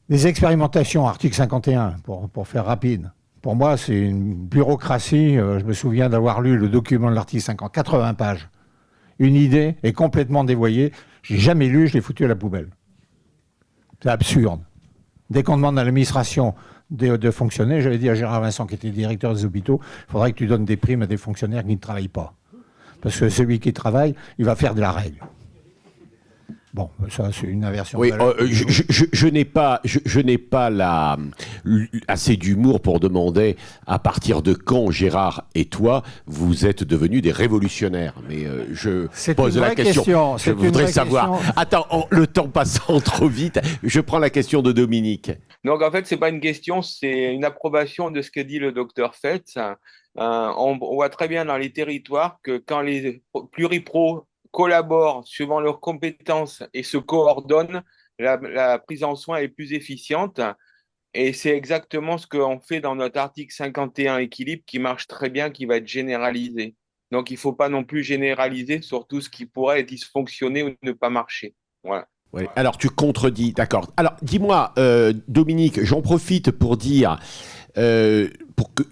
les expérimentations, article 51, pour faire rapide, pour moi, c'est une bureaucratie. Je me souviens d'avoir lu le document de l'article 50, 80 pages. Une idée est complètement dévoyée. Je n'ai jamais lu, je l'ai foutu à la poubelle. C'est absurde. Dès qu'on demande à l'administration de fonctionner, j'avais dit à Gérard Vincent, qui était directeur des hôpitaux, il faudrait que tu donnes des primes à des fonctionnaires qui ne travaillent pas. Parce que celui qui travaille, il va faire de la règle. Bon, ça, c'est une inversion. Oui, je n'ai pas assez d'humour pour demander à partir de quand Gérard et toi, vous êtes devenus des révolutionnaires. Mais je pose la question. Je voudrais savoir. Attends, le temps passant trop vite, je prends la question de Dominique. Donc, en fait, ce n'est pas une question, c'est une approbation de ce que dit le docteur Feltz. On voit très bien dans les territoires que quand les pluripros collaborent suivant leurs compétences et se coordonnent, la prise en soin est plus efficiente. Et c'est exactement ce qu'on fait dans notre article 51 équilibre qui marche très bien, qui va être généralisé. Donc, il ne faut pas non plus généraliser sur tout ce qui pourrait dysfonctionner ou ne pas marcher. Voilà. Ouais. Alors, tu contredis, d'accord. Alors, dis-moi, Dominique, j'en profite pour dire, pour que...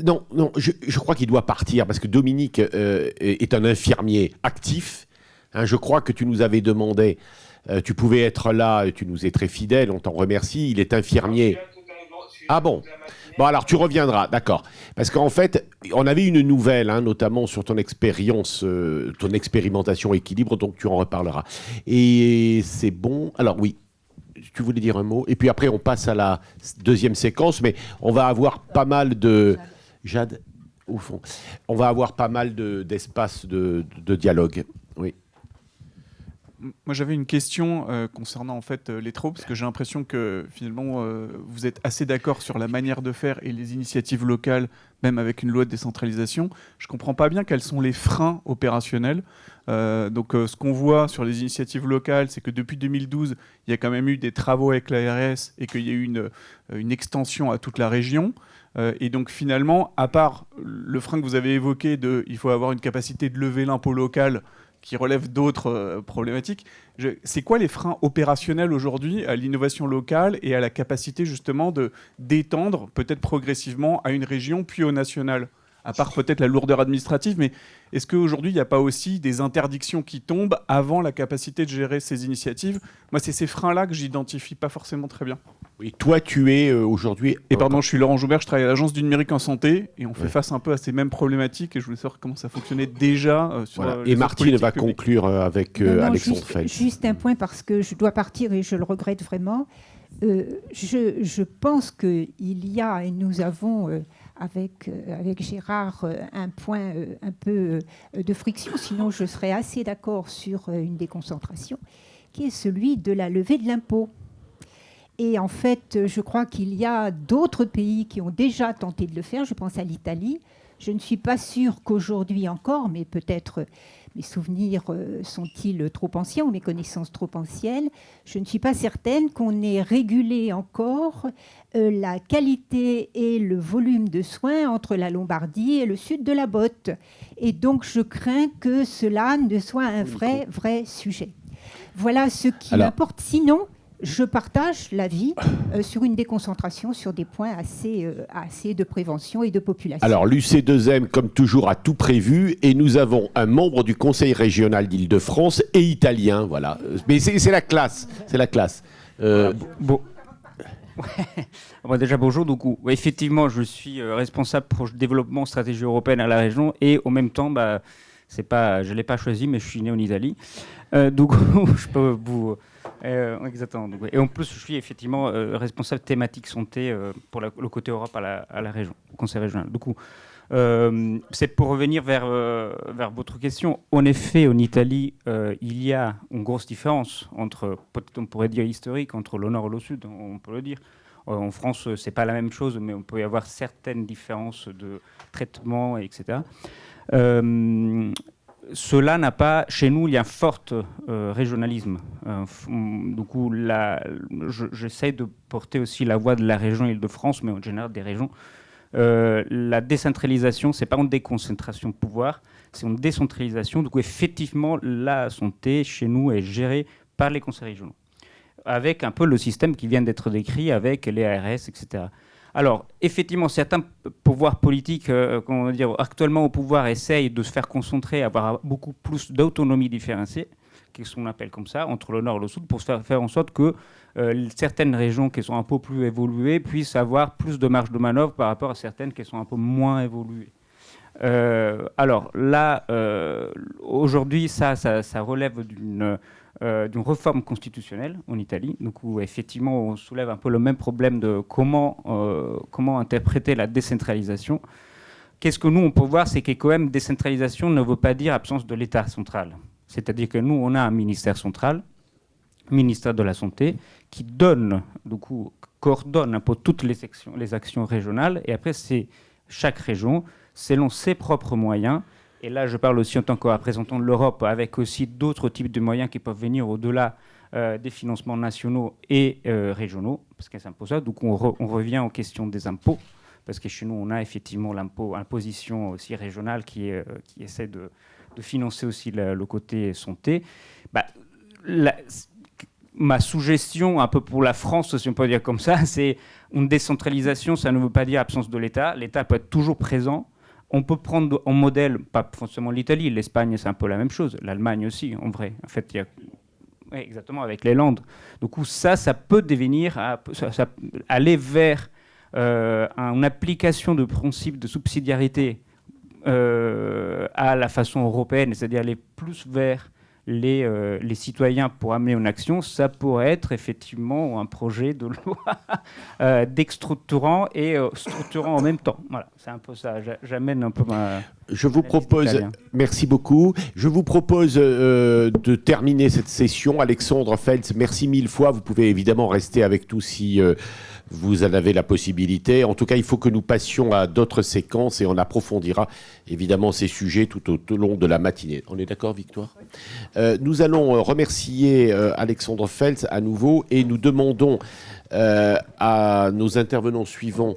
Non, je crois qu'il doit partir parce que Dominique est un infirmier actif. Hein, je crois que tu nous avais demandé, tu pouvais être là, tu nous es très fidèle, on t'en remercie. Il est infirmier. Ah bon ? Bon, alors tu reviendras, d'accord. Parce qu'en fait, on avait une nouvelle, hein, notamment sur ton expérience, ton expérimentation équilibre, donc tu en reparleras. Et c'est bon. Alors oui. Tu voulais dire un mot ? Et puis après, on passe à la deuxième séquence, mais on va avoir pas mal de... Jade, au fond. On va avoir pas mal d'espace de dialogue. Oui. Moi, j'avais une question concernant en fait les trop, parce que j'ai l'impression que finalement, vous êtes assez d'accord sur la manière de faire et les initiatives locales, même avec une loi de décentralisation. Je ne comprends pas bien quels sont les freins opérationnels. Donc, ce qu'on voit sur les initiatives locales, c'est que depuis 2012, il y a quand même eu des travaux avec l'ARS et qu'il y a eu une extension à toute la région. Et donc finalement, à part le frein que vous avez évoqué il faut avoir une capacité de lever l'impôt local qui relève d'autres problématiques, c'est quoi les freins opérationnels aujourd'hui à l'innovation locale et à la capacité justement d'étendre peut-être progressivement à une région puis au national ? À part peut-être la lourdeur administrative, mais est-ce qu'aujourd'hui, il n'y a pas aussi des interdictions qui tombent avant la capacité de gérer ces initiatives ? Moi, c'est ces freins-là que j'identifie pas forcément très bien. Oui, toi, tu es aujourd'hui... Et pardon, je suis Laurent Joubert, je travaille à l'Agence du numérique en santé, et on fait face un peu à ces mêmes problématiques, et je voulais savoir comment ça fonctionnait déjà sur les Et Martine va publiques. Conclure avec Alexandre Feltz. Juste un point, parce que je dois partir et je le regrette vraiment. Je pense qu'il y a, et nous avons... avec Gérard, un point un peu de friction, sinon je serais assez d'accord sur une déconcentration, qui est celui de la levée de l'impôt. Et en fait, je crois qu'il y a d'autres pays qui ont déjà tenté de le faire, je pense à l'Italie, Je ne suis pas sûre qu'aujourd'hui encore, mais peut-être mes souvenirs sont-ils trop anciens ou mes connaissances trop anciennes, je ne suis pas certaine qu'on ait régulé encore la qualité et le volume de soins entre la Lombardie et le sud de la Botte. Et donc, je crains que cela ne soit un vrai sujet. Voilà ce qui m'importe. Sinon, je partage l'avis sur une déconcentration sur des points assez de prévention et de population. Alors, l'UC2M, comme toujours, a tout prévu et nous avons un membre du Conseil régional d'Île-de-France et italien, voilà. Mais c'est la classe, c'est la classe. Bon. Bon, déjà, bonjour. Donc, effectivement, je suis responsable pour le développement stratégie européenne à la région et en même temps, je ne l'ai pas choisi, mais je suis né en Italie. Donc, je peux vous... exactement. Donc, et en plus, je suis effectivement responsable thématique santé pour le côté Europe à la région, au Conseil régional. Du coup, c'est pour revenir vers votre question. En effet, en Italie, il y a une grosse différence entre, on pourrait dire historique, entre le nord et le sud, on peut le dire. En France, c'est pas la même chose, mais on peut y avoir certaines différences de traitement, etc. Cela n'a pas... Chez nous, il y a un fort régionalisme. Du coup, j'essaie de porter aussi la voix de la région Île-de-France, mais en général des régions. La décentralisation, ce n'est pas une déconcentration de pouvoir, c'est une décentralisation. Du coup, effectivement, la santé, chez nous, est gérée par les conseils régionaux, avec un peu le système qui vient d'être décrit, avec les ARS, etc. Alors, effectivement, certains pouvoirs politiques, comment dire, actuellement au pouvoir, essayent de se faire concentrer, avoir beaucoup plus d'autonomie différenciée, qu'est-ce qu'on appelle comme ça, entre le nord et le sud, pour faire en sorte que certaines régions qui sont un peu plus évoluées puissent avoir plus de marge de manœuvre par rapport à certaines qui sont un peu moins évoluées. Alors là, aujourd'hui, ça relève d'une réforme constitutionnelle en Italie, donc où effectivement on soulève un peu le même problème de comment interpréter la décentralisation. Qu'est-ce que nous on peut voir, c'est que quand même décentralisation ne veut pas dire absence de l'État central. C'est-à-dire que nous on a un ministère central, ministère de la Santé, qui donne, du coup, coordonne un peu toutes les actions régionales, et après c'est chaque région, selon ses propres moyens. Et là, je parle aussi en tant que représentant de l'Europe, avec aussi d'autres types de moyens qui peuvent venir au-delà des financements nationaux et régionaux, parce que c'est un peu ça. Donc, on revient aux questions des impôts, parce que chez nous, on a effectivement l'imposition aussi régionale qui essaie de financer aussi le côté santé. Ma suggestion, un peu pour la France, si on peut dire comme ça, c'est une décentralisation. Ça ne veut pas dire absence de l'État. L'État peut être toujours présent. On peut prendre en modèle, pas forcément l'Italie, l'Espagne, c'est un peu la même chose, l'Allemagne aussi, en vrai. En fait, oui, exactement, avec les Landes. Du coup, ça peut devenir, aller vers une application de principe de subsidiarité à la façon européenne, c'est-à-dire aller plus vers les citoyens pour amener une action, ça pourrait être effectivement un projet de loi déstructurant et structurant en même temps. Voilà, c'est un peu ça. J'amène un peu ma... Je vous propose, merci beaucoup, je vous propose de terminer cette session. Alexandre Feltz, merci mille fois. Vous pouvez évidemment rester avec nous si vous en avez la possibilité. En tout cas, il faut que nous passions à d'autres séquences et on approfondira évidemment ces sujets tout au long de la matinée. On est d'accord, Victoire ? Nous allons remercier Alexandre Feltz à nouveau et nous demandons à nos intervenants suivants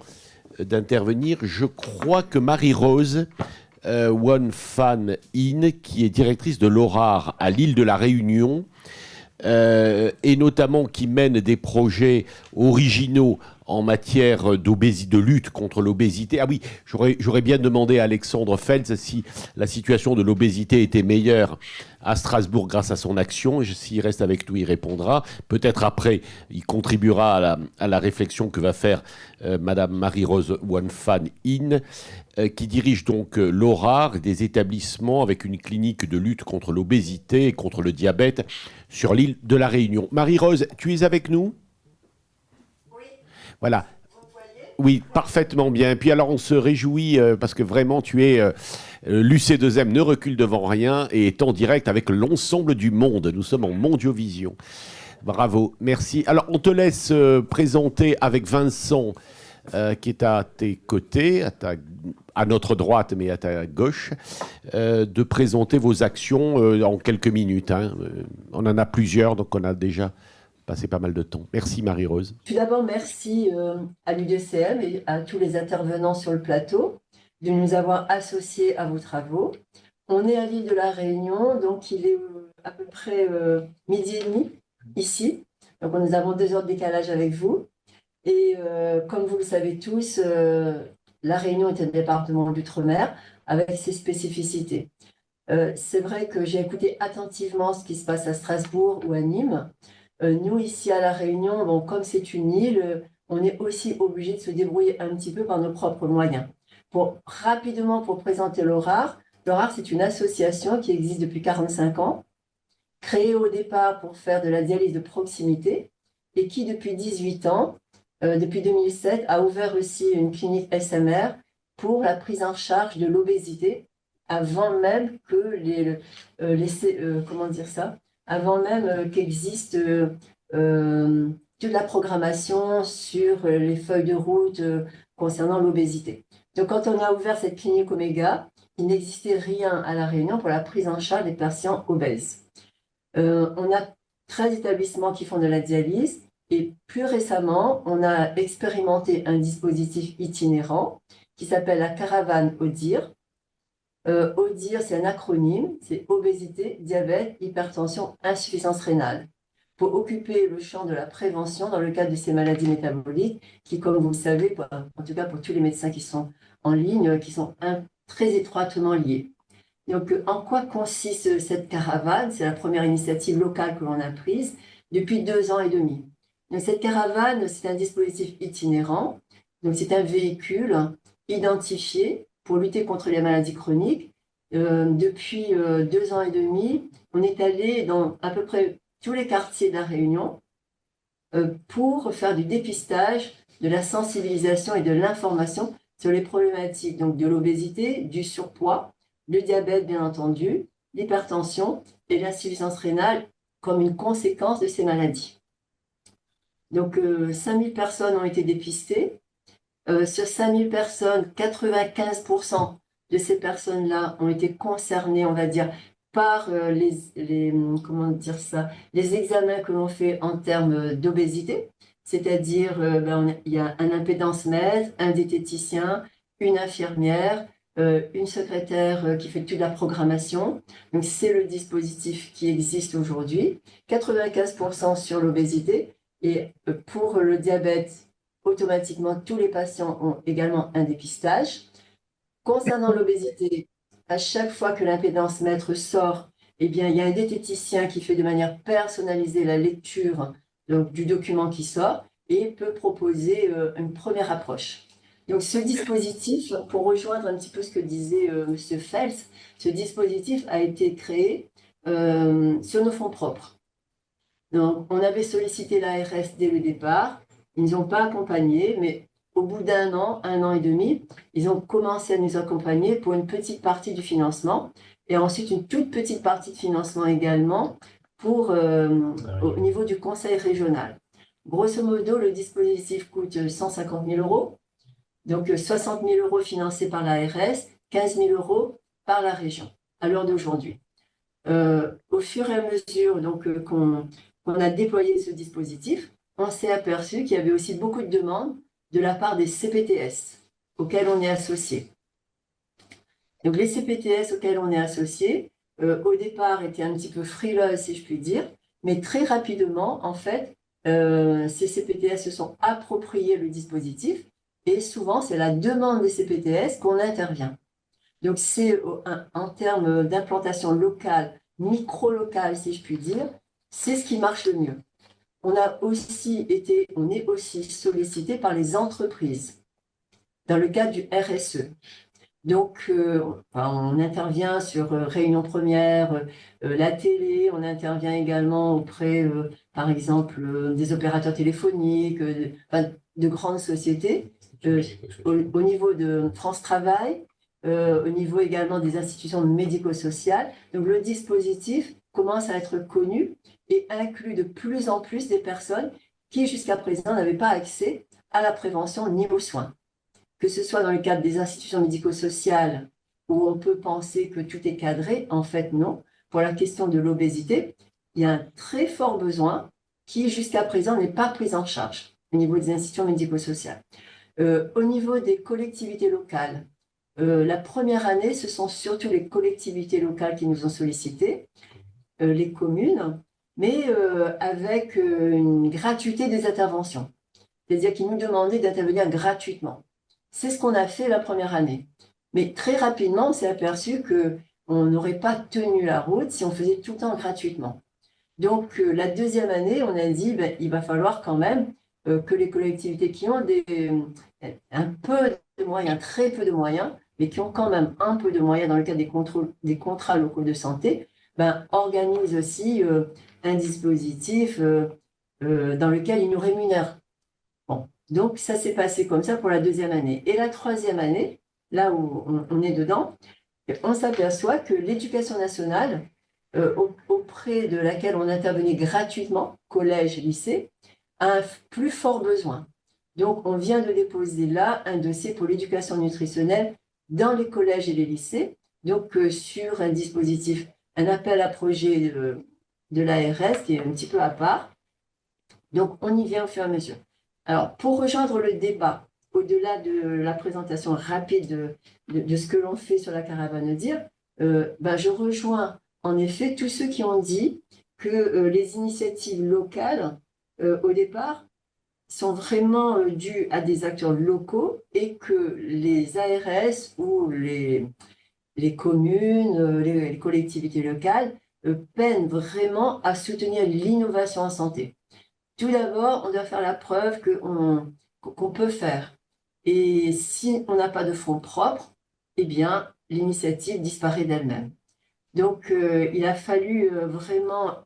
d'intervenir. Je crois que Marie-Rose One Fan In, qui est directrice de l'ORAR à l'île de la Réunion, et notamment qui mène des projets originaux en matière de lutte contre l'obésité. Ah oui, j'aurais bien demandé à Alexandre Feltz si la situation de l'obésité était meilleure à Strasbourg grâce à son action. S'il reste avec nous, il répondra. Peut-être après, il contribuera à la réflexion que va faire Madame Marie-Rose One Fan In, qui dirige donc l'ORAR, des établissements avec une clinique de lutte contre l'obésité et contre le diabète sur l'île de la Réunion. Marie-Rose, tu es avec nous ? Oui. Voilà. Oui, parfaitement bien. Et puis alors, on se réjouit parce que vraiment, tu es... l'UC2M ne recule devant rien et est en direct avec l'ensemble du monde. Nous sommes en Mondiovision. Bravo, merci. Alors, on te laisse présenter avec Vincent qui est à tes côtés, à notre droite, mais à ta gauche, de présenter vos actions en quelques minutes. Hein. On en a plusieurs, donc on a déjà passé pas mal de temps. Merci Marie-Rose. Tout d'abord, merci à l'UDCM et à tous les intervenants sur le plateau de nous avoir associés à vos travaux. On est à l'île de la Réunion, donc il est à peu près 12h30 ici. Donc nous avons 2 heures de décalage avec vous. Et comme vous le savez tous, la Réunion est un département d'outre-mer avec ses spécificités. C'est vrai que j'ai écouté attentivement ce qui se passe à Strasbourg ou à Nîmes. Nous, ici à La Réunion, bon, comme c'est une île, on est aussi obligé de se débrouiller un petit peu par nos propres moyens. Rapidement, pour présenter l'ORAR, l'ORAR, c'est une association qui existe depuis 45 ans, créée au départ pour faire de la dialyse de proximité et qui, depuis 18 ans, depuis 2007, a ouvert aussi une clinique SMR pour la prise en charge de l'obésité avant même que avant même qu'existe toute la programmation sur les feuilles de route concernant l'obésité. Donc, quand on a ouvert cette clinique Oméga, il n'existait rien à La Réunion pour la prise en charge des patients obèses. On a 13 établissements qui font de la dialyse et plus récemment, on a expérimenté un dispositif itinérant qui s'appelle la caravane ODIR. ODIR, c'est un acronyme, c'est obésité, diabète, hypertension, insuffisance rénale, pour occuper le champ de la prévention dans le cadre de ces maladies métaboliques qui, comme vous le savez, en tout cas pour tous les médecins qui sont en ligne, qui sont très étroitement liés. Donc, en quoi consiste cette caravane? C'est la première initiative locale que l'on a prise depuis 2 ans et demi. Donc, cette caravane, c'est un dispositif itinérant. Donc, c'est un véhicule identifié pour lutter contre les maladies chroniques. Depuis 2 ans et demi, on est allé dans à peu près tous les quartiers de La Réunion pour faire du dépistage, de la sensibilisation et de l'information sur les problématiques donc, de l'obésité, du surpoids, le diabète bien entendu, l'hypertension et l'insuffisance rénale comme une conséquence de ces maladies. Donc 5000 personnes ont été dépistées. Sur 5000 personnes, 95% de ces personnes-là ont été concernées, on va dire, par les examens que l'on fait en termes d'obésité, c'est-à-dire il y a un impédance-mètre, un diététicien, une infirmière, une secrétaire qui fait toute la programmation. Donc c'est le dispositif qui existe aujourd'hui. 95% sur l'obésité et pour le diabète, automatiquement tous les patients ont également un dépistage. Concernant l'obésité, à chaque fois que l'impédance-mètre sort, eh bien, il y a un diététicien qui fait de manière personnalisée la lecture donc, du document qui sort et peut proposer une première approche. Donc, ce dispositif, pour rejoindre un petit peu ce que disait M. Fels, ce dispositif a été créé sur nos fonds propres. Donc, on avait sollicité l'ARS dès le départ, ils ne nous ont pas accompagnés, mais au bout d'1 an et demi, ils ont commencé à nous accompagner pour une petite partie du financement et ensuite une toute petite partie de financement également pour, au niveau du conseil régional. Grosso modo, le dispositif coûte 150 000 €, donc 60 000 € financés par l'ARS, 15 000 € par la région à l'heure d'aujourd'hui. Au fur et à mesure qu'on a déployé ce dispositif, on s'est aperçu qu'il y avait aussi beaucoup de demandes de la part des CPTS auxquels on est associé. Donc les CPTS auxquels on est associé, au départ, étaient un petit peu frileux, si je puis dire, mais très rapidement, en fait, ces CPTS se sont appropriés le dispositif et souvent, c'est la demande des CPTS qu'on intervient. Donc c'est en termes d'implantation locale, micro-locale, si je puis dire, c'est ce qui marche le mieux. On est aussi sollicité par les entreprises dans le cadre du RSE. Donc, on intervient sur Réunion Première, la télé, on intervient également auprès, par exemple, des opérateurs téléphoniques, de grandes sociétés, au niveau de France Travail, au niveau également des institutions médico-sociales. Donc, le dispositif commence à être connu et inclut de plus en plus des personnes qui jusqu'à présent n'avaient pas accès à la prévention ni aux soins. Que ce soit dans le cadre des institutions médico-sociales où on peut penser que tout est cadré, en fait non. Pour la question de l'obésité, il y a un très fort besoin qui jusqu'à présent n'est pas pris en charge au niveau des institutions médico-sociales. Au niveau des collectivités locales, la première année, ce sont surtout les collectivités locales qui nous ont sollicité, les communes, mais avec une gratuité des interventions. C'est-à-dire qu'ils nous demandaient d'intervenir gratuitement. C'est ce qu'on a fait la première année. Mais très rapidement, on s'est aperçu qu'on n'aurait pas tenu la route si on faisait tout le temps gratuitement. Donc, la deuxième année, on a dit il va falloir quand même que les collectivités qui ont un peu de moyens, très peu de moyens, mais qui ont quand même un peu de moyens dans le cadre des contrats locaux de santé, organisent aussi un dispositif dans lequel ils nous rémunèrent. Bon, donc ça s'est passé comme ça pour la deuxième année. Et la troisième année, là où on est dedans, on s'aperçoit que l'éducation nationale, auprès de laquelle on intervenait gratuitement, collège, lycée, a un plus fort besoin. Donc, on vient de déposer là un dossier pour l'éducation nutritionnelle dans les collèges et les lycées, donc sur un dispositif, un appel à projet de l'ARS qui est un petit peu à part. Donc, on y vient au fur et à mesure. Alors, pour rejoindre le débat, au-delà de la présentation rapide de ce que l'on fait sur la caravane dire, je rejoins en effet tous ceux qui ont dit que les initiatives locales, au départ, sont vraiment dues à des acteurs locaux et que les ARS ou les communes, les collectivités locales peinent vraiment à soutenir l'innovation en santé. Tout d'abord, on doit faire la preuve qu'on peut faire. Et si on n'a pas de fonds propres, eh bien, l'initiative disparaît d'elle-même. Donc, il a fallu vraiment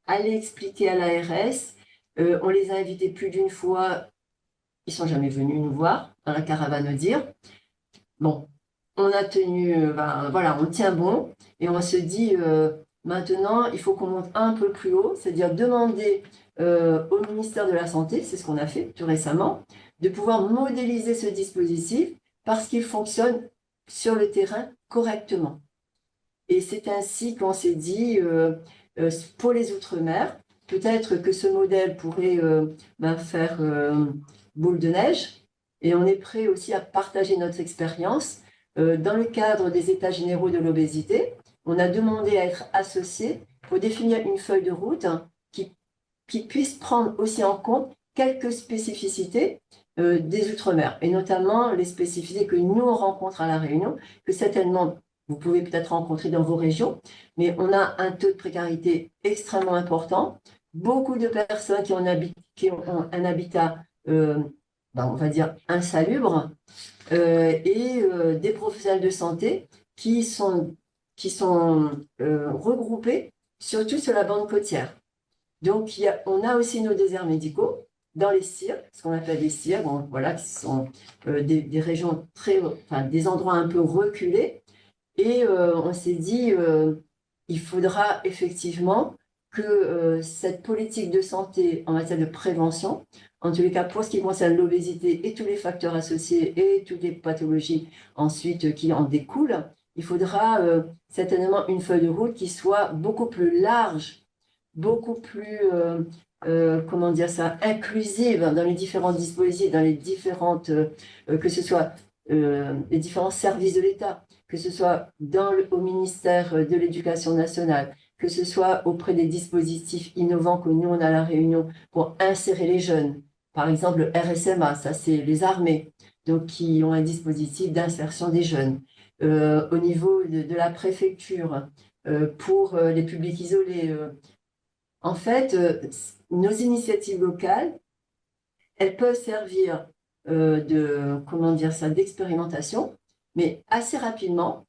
aller expliquer à l'ARS. On les a invités plus d'une fois. Ils ne sont jamais venus nous voir dans la caravane dire. Bon, on a tenu, voilà, on tient bon. Et on se dit, maintenant, il faut qu'on monte un peu plus haut, c'est-à-dire demander au ministère de la Santé, c'est ce qu'on a fait tout récemment, de pouvoir modéliser ce dispositif parce qu'il fonctionne sur le terrain correctement. Et c'est ainsi qu'on s'est dit, pour les Outre-mer, peut-être que ce modèle pourrait faire boule de neige. Et on est prêt aussi à partager notre expérience. Dans le cadre des États généraux de l'obésité, on a demandé à être associé pour définir une feuille de route qui puisse prendre aussi en compte quelques spécificités des Outre-mer, et notamment les spécificités que nous on rencontre à La Réunion, que certainement vous pouvez peut-être rencontrer dans vos régions, mais on a un taux de précarité extrêmement important, beaucoup de personnes qui ont un habitat, on va dire, insalubre, et des professionnels de santé qui sont regroupés surtout sur la bande côtière. Donc, on a aussi nos déserts médicaux dans les CIR, ce qu'on appelle les CIR, qui sont des régions des endroits un peu reculés. Et on s'est dit, il faudra effectivement que cette politique de santé en matière de prévention, en tous les cas pour ce qui concerne l'obésité et tous les facteurs associés et toutes les pathologies ensuite qui en découlent, il faudra certainement une feuille de route qui soit beaucoup plus large, beaucoup plus, inclusive dans les différents dispositifs, dans les différentes, que ce soit les différents services de l'État, que ce soit au ministère de l'Éducation nationale, que ce soit auprès des dispositifs innovants que nous, on a à La Réunion pour insérer les jeunes. Par exemple, le RSMA, ça c'est les armées, donc qui ont un dispositif d'insertion des jeunes. Au niveau de la préfecture, pour les publics isolés. En fait, nos initiatives locales, elles peuvent servir d'expérimentation, mais assez rapidement,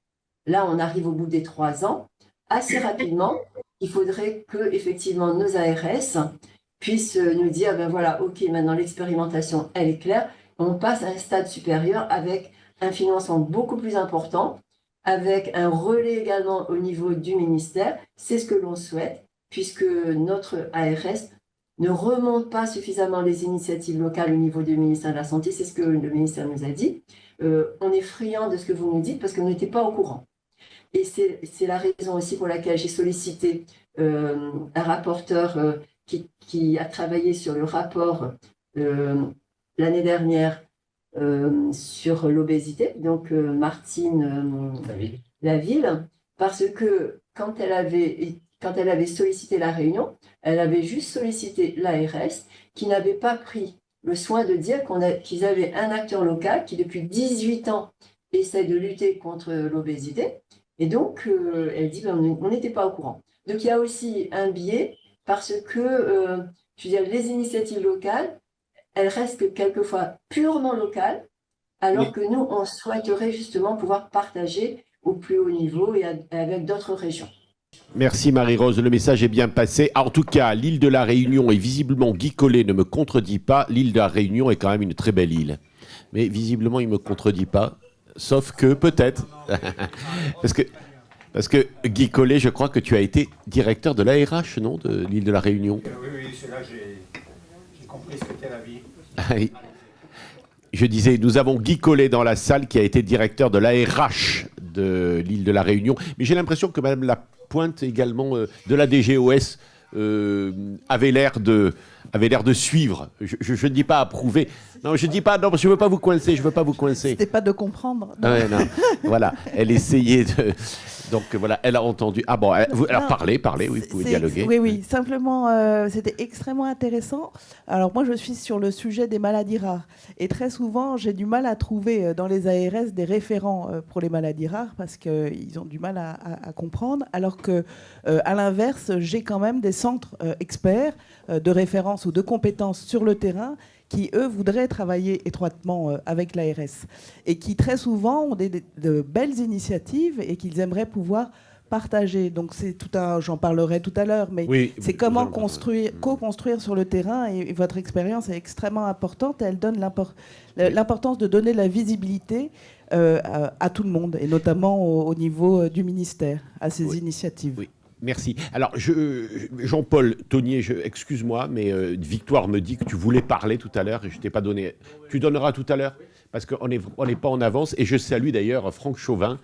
là on arrive au bout des 3 ans, assez rapidement, il faudrait que effectivement nos ARS puissent nous dire, ok, maintenant l'expérimentation, elle est claire, on passe à un stade supérieur avec un financement beaucoup plus important, avec un relais également au niveau du ministère, c'est ce que l'on souhaite, puisque notre ARS ne remontent pas suffisamment les initiatives locales au niveau du ministère de la Santé. C'est ce que le ministère nous a dit. On est friand de ce que vous nous dites parce qu'on n'était pas au courant. Et c'est la raison aussi pour laquelle j'ai sollicité un rapporteur qui a travaillé sur le rapport l'année dernière sur l'obésité, donc Martine Laville, parce que quand elle avait sollicité la réunion, elle avait juste sollicité l'ARS qui n'avait pas pris le soin de dire qu'ils avaient un acteur local qui depuis 18 ans essaie de lutter contre l'obésité. Et donc, elle dit, on n'était pas au courant. Donc, il y a aussi un biais parce que, je veux dire, les initiatives locales, elles restent quelquefois purement locales, alors que nous, on souhaiterait justement pouvoir partager au plus haut niveau et avec d'autres régions. Merci Marie-Rose, le message est bien passé. En tout cas, l'île de la Réunion, et visiblement Guy Collet ne me contredit pas, l'île de la Réunion est quand même une très belle île. Mais visiblement, il ne me contredit pas, sauf que peut-être, parce que Guy Collet, je crois que tu as été directeur de l'ARH, non, de l'île de la Réunion. Oui, c'est là que j'ai compris ce qu'était la vie. Je disais, nous avons Guy Collet dans la salle qui a été directeur de l'ARH de l'île de la Réunion. Mais j'ai l'impression que Madame Lapointe également de la DGOS avait l'air de suivre. Je ne dis pas approuver. Non, je dis pas. Non, je veux pas vous coincer. Je veux pas vous coincer. C'était pas de comprendre. Non. Ouais, non. Voilà. Elle essayait de. Donc voilà, elle a entendu. Ah bon, alors parlez, oui, vous pouvez dialoguer. Oui. Simplement, c'était extrêmement intéressant. Alors moi, je suis sur le sujet des maladies rares. Et très souvent, j'ai du mal à trouver dans les ARS des référents pour les maladies rares parce qu'ils ont du mal à comprendre. Alors que, à l'inverse, j'ai quand même des centres experts de référence ou de compétences sur le terrain qui, eux, voudraient travailler étroitement avec l'ARS et qui, très souvent, ont de belles initiatives et qu'ils aimeraient pouvoir partager. Donc, c'est j'en parlerai tout à l'heure, mais oui, c'est comment co-construire sur le terrain et votre expérience est extrêmement importante et elle donne l'importance de donner la visibilité à tout le monde et notamment au niveau du ministère, à ces initiatives. Oui. Merci. Alors, Jean-Paul Tonnier, excuse-moi, mais Victoire me dit que tu voulais parler tout à l'heure et je ne t'ai pas donné. Tu donneras tout à l'heure parce qu'on n'est pas en avance. Et je salue d'ailleurs Franck Chauvin.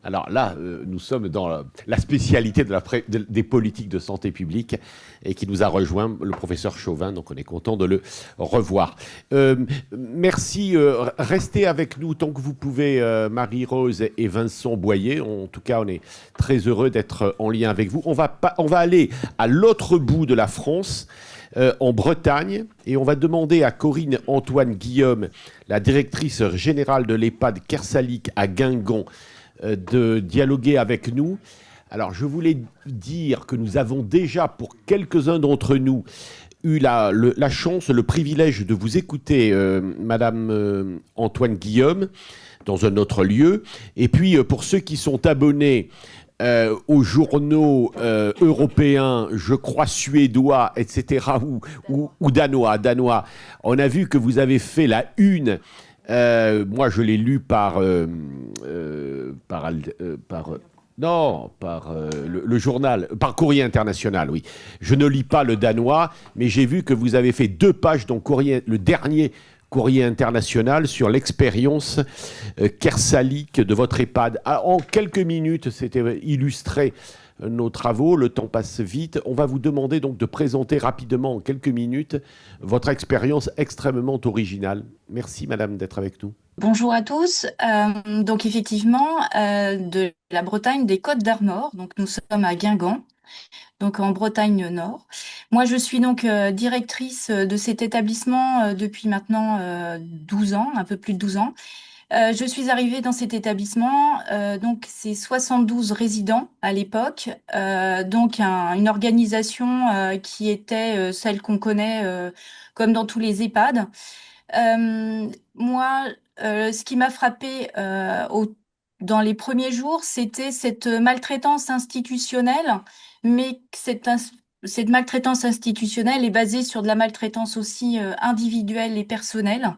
Alors là, nous sommes dans la spécialité des politiques de santé publique et qui nous a rejoint, le professeur Chauvin, donc on est content de le revoir. Merci, restez avec nous tant que vous pouvez, Marie-Rose et Vincent Boyer. En tout cas, on est très heureux d'être en lien avec vous. On va aller à l'autre bout de la France, en Bretagne, et on va demander à Corinne Antoine Guillaume, la directrice générale de l'EHPAD Kersalik à Guingamp, de dialoguer avec nous. Alors, je voulais dire que nous avons déjà, pour quelques-uns d'entre nous, eu la chance, le privilège de vous écouter, Madame Antoine Guillaume, dans un autre lieu. Et puis, pour ceux qui sont abonnés aux journaux européens, je crois suédois, etc., ou danois, on a vu que vous avez fait la une. Moi, je l'ai lu par le journal, par Courrier International, oui. Je ne lis pas le danois, mais j'ai vu que vous avez fait 2 pages dans le dernier Courrier International sur l'expérience Kersalik de votre EHPAD. En quelques minutes, c'était illustré nos travaux, le temps passe vite. On va vous demander donc de présenter rapidement en quelques minutes votre expérience extrêmement originale. Merci Madame d'être avec nous. Bonjour à tous. Donc effectivement, de la Bretagne, des Côtes d'Armor. Donc nous sommes à Guingamp, donc en Bretagne Nord. Moi, je suis donc directrice de cet établissement depuis maintenant 12 ans, un peu plus de 12 ans. Je suis arrivée dans cet établissement, donc c'est 72 résidents à l'époque, donc une organisation qui était celle qu'on connaît comme dans tous les EHPAD. Moi, ce qui m'a frappée dans les premiers jours, c'était cette maltraitance institutionnelle, mais cette maltraitance institutionnelle est basée sur de la maltraitance aussi individuelle et personnelle.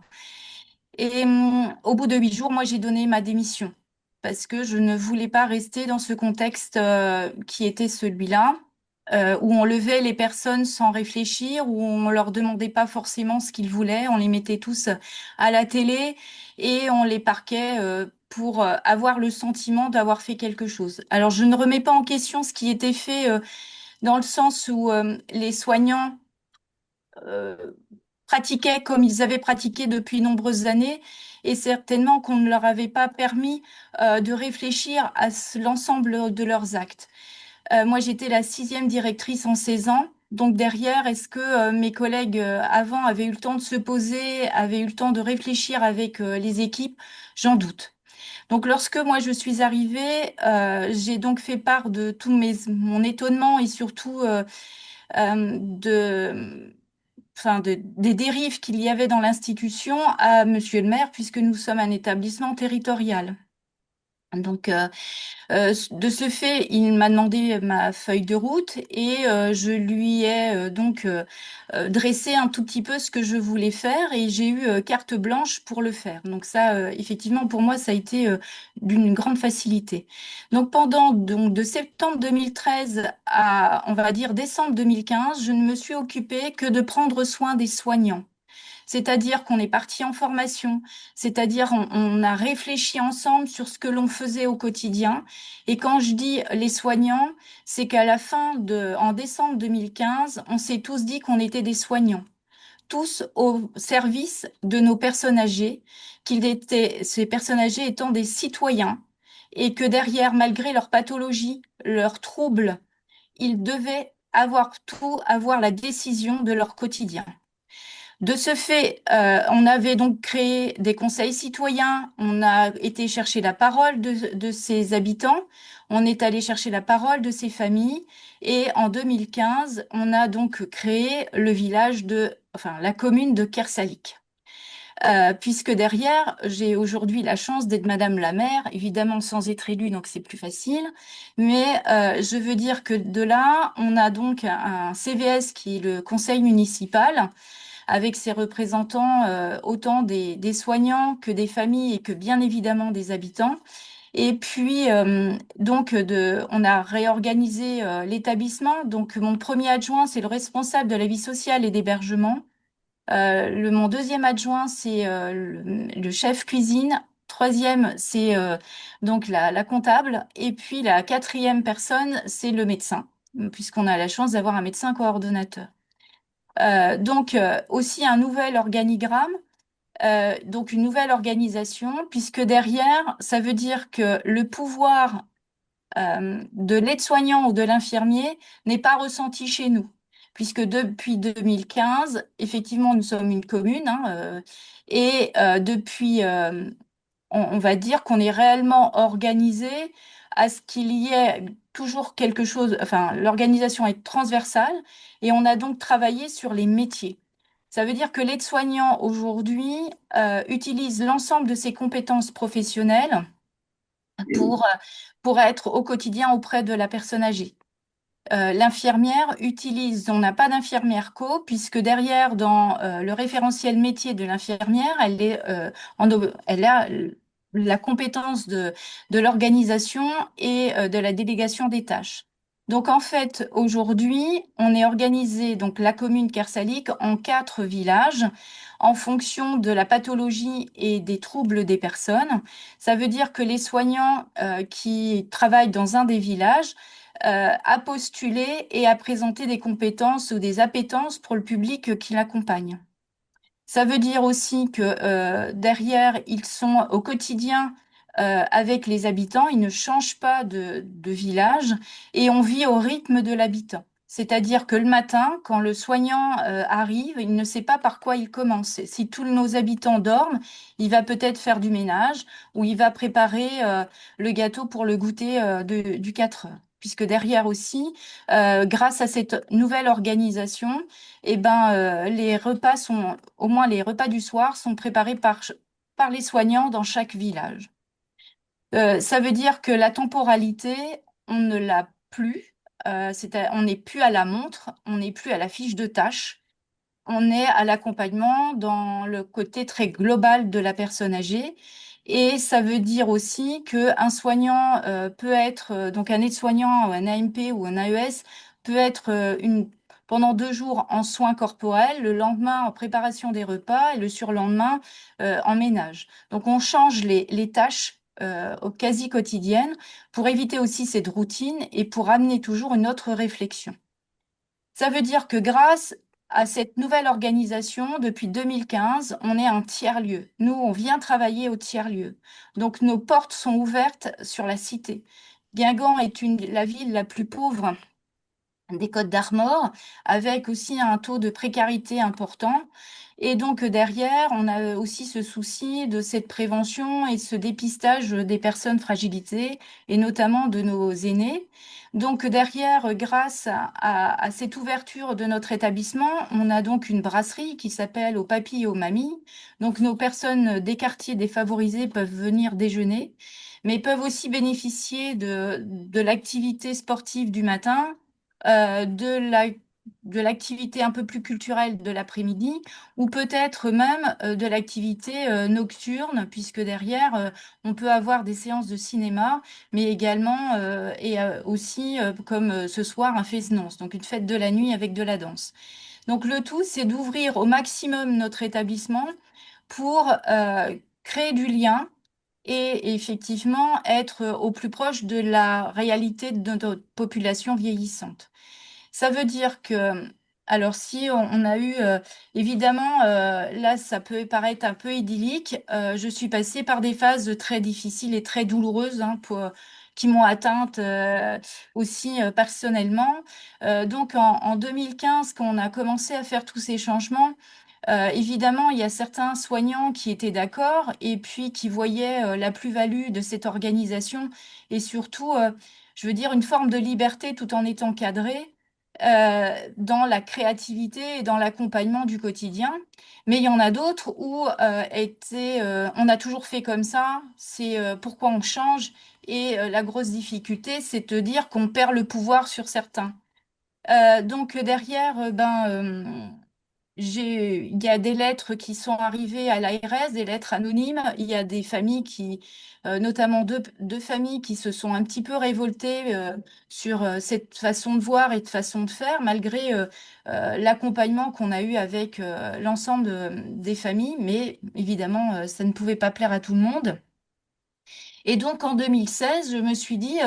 Et au bout de 8 jours, moi, j'ai donné ma démission parce que je ne voulais pas rester dans ce contexte qui était celui-là. où on levait les personnes sans réfléchir, où on leur demandait pas forcément ce qu'ils voulaient, on les mettait tous à la télé et on les parquait pour avoir le sentiment d'avoir fait quelque chose. Alors je ne remets pas en question ce qui était fait dans le sens où les soignants euh, pratiquaient comme ils avaient pratiqué depuis nombreuses années, et certainement qu'on ne leur avait pas permis de réfléchir à l'ensemble de leurs actes. Moi, j'étais la 6e directrice en 16 ans. Donc derrière, est-ce que mes collègues avant avaient eu le temps de se poser, avaient eu le temps de réfléchir avec les équipes? J'en doute. Donc lorsque moi je suis arrivée, j'ai donc fait part de mon étonnement et surtout des dérives qu'il y avait dans l'institution à Monsieur le maire, puisque nous sommes un établissement territorial. Donc, de ce fait, il m'a demandé ma feuille de route et je lui ai dressé un tout petit peu ce que je voulais faire et j'ai eu carte blanche pour le faire. Donc ça, effectivement, pour moi, ça a été d'une grande facilité. Donc de septembre 2013 à, on va dire, décembre 2015, je ne me suis occupée que de prendre soin des soignants. C'est-à-dire qu'on est parti en formation, c'est-à-dire on a réfléchi ensemble sur ce que l'on faisait au quotidien. Et quand je dis les soignants, c'est qu'à la en décembre 2015, on s'est tous dit qu'on était des soignants, tous au service de nos personnes âgées, ces personnes âgées étant des citoyens, et que derrière, malgré leur pathologie, leurs troubles, ils devaient avoir la décision de leur quotidien. De ce fait, on avait donc créé des conseils citoyens, on a été chercher la parole de ces habitants, on est allé chercher la parole de ces familles, et en 2015, on a donc créé la commune de Kersalik. Puisque derrière, j'ai aujourd'hui la chance d'être Madame la maire, évidemment sans être élue, donc c'est plus facile. Mais je veux dire que de là, on a donc un CVS qui est le conseil municipal, avec ses représentants, autant des soignants que des familles et que bien évidemment des habitants. Et puis, on a réorganisé l'établissement. Donc, mon premier adjoint, c'est le responsable de la vie sociale et d'hébergement. Mon deuxième adjoint, c'est le chef cuisine. Troisième, c'est donc la comptable. Et puis, la quatrième personne, c'est le médecin, puisqu'on a la chance d'avoir un médecin coordonnateur. Aussi un nouvel organigramme, donc une nouvelle organisation, puisque derrière, ça veut dire que le pouvoir de l'aide-soignant ou de l'infirmier n'est pas ressenti chez nous, puisque depuis 2015, effectivement, nous sommes une commune, et depuis, on va dire qu'on est réellement organisé à ce qu'il y ait toujours quelque chose, enfin, l'organisation est transversale et on a donc travaillé sur les métiers. Ça veut dire que l'aide-soignant aujourd'hui utilise l'ensemble de ses compétences professionnelles pour être au quotidien auprès de la personne âgée. L'infirmière on n'a pas d'infirmière co, puisque derrière, dans le référentiel métier de l'infirmière, elle a la compétence de l'organisation et de la délégation des tâches. Donc en fait, aujourd'hui, on est organisé, donc la commune Kersalik, en 4 villages en fonction de la pathologie et des troubles des personnes. Ça veut dire que les soignants qui travaillent dans un des villages à postuler et à présenter des compétences ou des appétences pour le public qui l'accompagne. Ça veut dire aussi que derrière, ils sont au quotidien avec les habitants, ils ne changent pas de village et on vit au rythme de l'habitant. C'est-à-dire que le matin, quand le soignant arrive, il ne sait pas par quoi il commence. Si tous nos habitants dorment, il va peut-être faire du ménage ou il va préparer le gâteau pour le goûter du 4 heures. Puisque derrière aussi, grâce à cette nouvelle organisation, les repas au moins les repas du soir, sont préparés par les soignants dans chaque village. Ça veut dire que la temporalité, on ne l'a plus. On n'est plus à la montre, on n'est plus à la fiche de tâche. On est à l'accompagnement dans le côté très global de la personne âgée. Et ça veut dire aussi qu'un soignant peut être, donc un aide-soignant, un AMP ou un AES, peut être pendant 2 jours en soins corporels, le lendemain en préparation des repas et le surlendemain en ménage. Donc on change les tâches quasi quotidiennes pour éviter aussi cette routine et pour amener toujours une autre réflexion. Ça veut dire que grâce à cette nouvelle organisation, depuis 2015, on est un tiers-lieu. Nous, on vient travailler au tiers-lieu. Donc nos portes sont ouvertes sur la cité. Guingamp est la ville la plus pauvre des Côtes d'Armor, avec aussi un taux de précarité important. Et donc derrière, on a aussi ce souci de cette prévention et ce dépistage des personnes fragilisées, et notamment de nos aînés. Donc derrière, grâce à cette ouverture de notre établissement, on a donc une brasserie qui s'appelle Aux Papis et aux Mamies. Donc nos personnes des quartiers défavorisés peuvent venir déjeuner, mais peuvent aussi bénéficier de l'activité sportive du matin, de l'activité un peu plus culturelle de l'après-midi, ou peut-être même de l'activité nocturne, puisque derrière, on peut avoir des séances de cinéma, mais également aussi, comme ce soir, un face-nonce, donc une fête de la nuit avec de la danse. Donc le tout, c'est d'ouvrir au maximum notre établissement pour créer du lien et effectivement être au plus proche de la réalité de notre population vieillissante. Ça veut dire que, alors si on a eu, évidemment, là, ça peut paraître un peu idyllique, je suis passée par des phases très difficiles et très douloureuses, hein, qui m'ont atteinte aussi personnellement. Donc en 2015, quand on a commencé à faire tous ces changements, évidemment, il y a certains soignants qui étaient d'accord et puis qui voyaient la plus-value de cette organisation et surtout, je veux dire, une forme de liberté tout en étant cadré dans la créativité et dans l'accompagnement du quotidien. Mais il y en a d'autres où on a toujours fait comme ça, c'est pourquoi on change. Et la grosse difficulté, c'est de dire qu'on perd le pouvoir sur certains. Donc derrière, il y a des lettres qui sont arrivées à l'ARS, des lettres anonymes. Il y a des familles notamment deux familles qui se sont un petit peu révoltées sur cette façon de voir et de façon de faire, malgré l'accompagnement qu'on a eu avec l'ensemble des familles. Mais évidemment, ça ne pouvait pas plaire à tout le monde. Et donc en 2016, je me suis dit,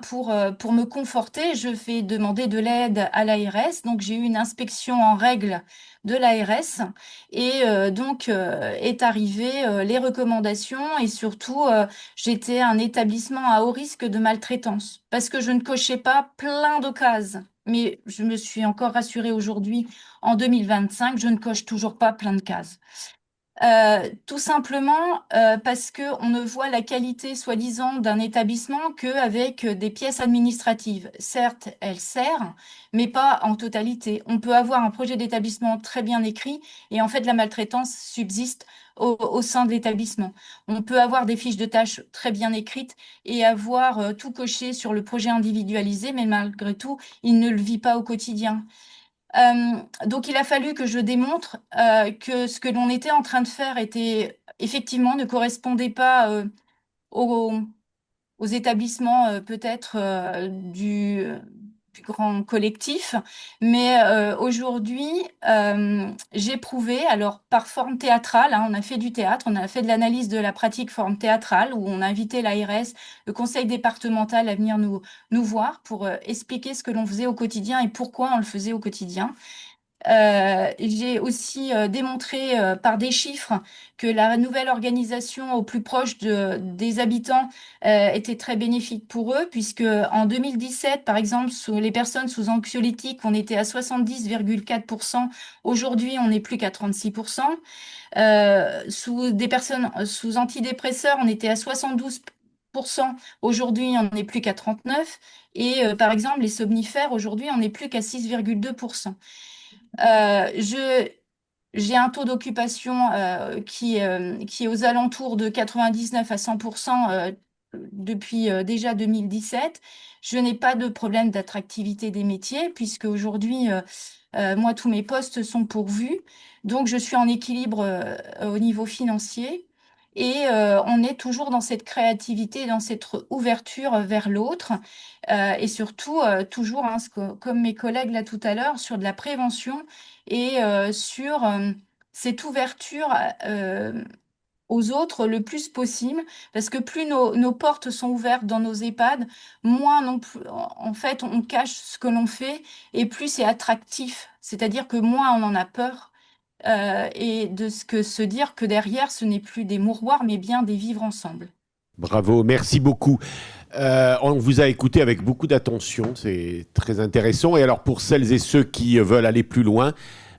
pour me conforter, je vais demander de l'aide à l'ARS. Donc j'ai eu une inspection en règle de l'ARS et donc est arrivé les recommandations et surtout j'étais un établissement à haut risque de maltraitance parce que je ne cochais pas plein de cases. Mais je me suis encore rassurée aujourd'hui, en 2025, je ne coche toujours pas plein de cases. Tout simplement parce qu'on ne voit la qualité soi-disant d'un établissement qu'avec des pièces administratives. Certes, elles servent, mais pas en totalité. On peut avoir un projet d'établissement très bien écrit et en fait la maltraitance subsiste au sein de l'établissement. On peut avoir des fiches de tâches très bien écrites et avoir tout coché sur le projet individualisé, mais malgré tout, il ne le vit pas au quotidien. Donc il a fallu que je démontre que ce que l'on était en train de faire était effectivement ne correspondait pas aux, aux établissements peut-être du grand collectif. Mais aujourd'hui, j'ai prouvé, alors par forme théâtrale, hein, on a fait du théâtre, on a fait de l'analyse de la pratique forme théâtrale, où on a invité l'ARS, le conseil départemental à venir nous voir pour expliquer ce que l'on faisait au quotidien et pourquoi on le faisait au quotidien. J'ai aussi démontré par des chiffres que la nouvelle organisation au plus proche des habitants était très bénéfique pour eux, puisque en 2017, par exemple, les personnes sous anxiolytiques, on était à 70,4%. Aujourd'hui, on n'est plus qu'à 36%. Sous des personnes sous antidépresseurs, on était à 72%. Aujourd'hui, on n'est plus qu'à 39%. Et par exemple, les somnifères, aujourd'hui, on n'est plus qu'à 6,2%. J'ai un taux d'occupation qui est aux alentours de 99 à 100% depuis déjà 2017. Je n'ai pas de problème d'attractivité des métiers puisque aujourd'hui, moi, tous mes postes sont pourvus. Donc, je suis en équilibre au niveau financier. Et on est toujours dans cette créativité, dans cette ouverture vers l'autre. Et surtout, toujours, hein, comme mes collègues là tout à l'heure, sur de la prévention et sur cette ouverture aux autres le plus possible, parce que plus nos portes sont ouvertes dans nos EHPAD, moins non plus, en fait, on cache ce que l'on fait, et plus c'est attractif. C'est-à-dire que moins on en a peur, et de se dire que derrière, ce n'est plus des mouroirs, mais bien des vivre ensemble. Bravo, merci beaucoup. On vous a écouté avec beaucoup d'attention, c'est très intéressant. Et alors, pour celles et ceux qui veulent aller plus loin,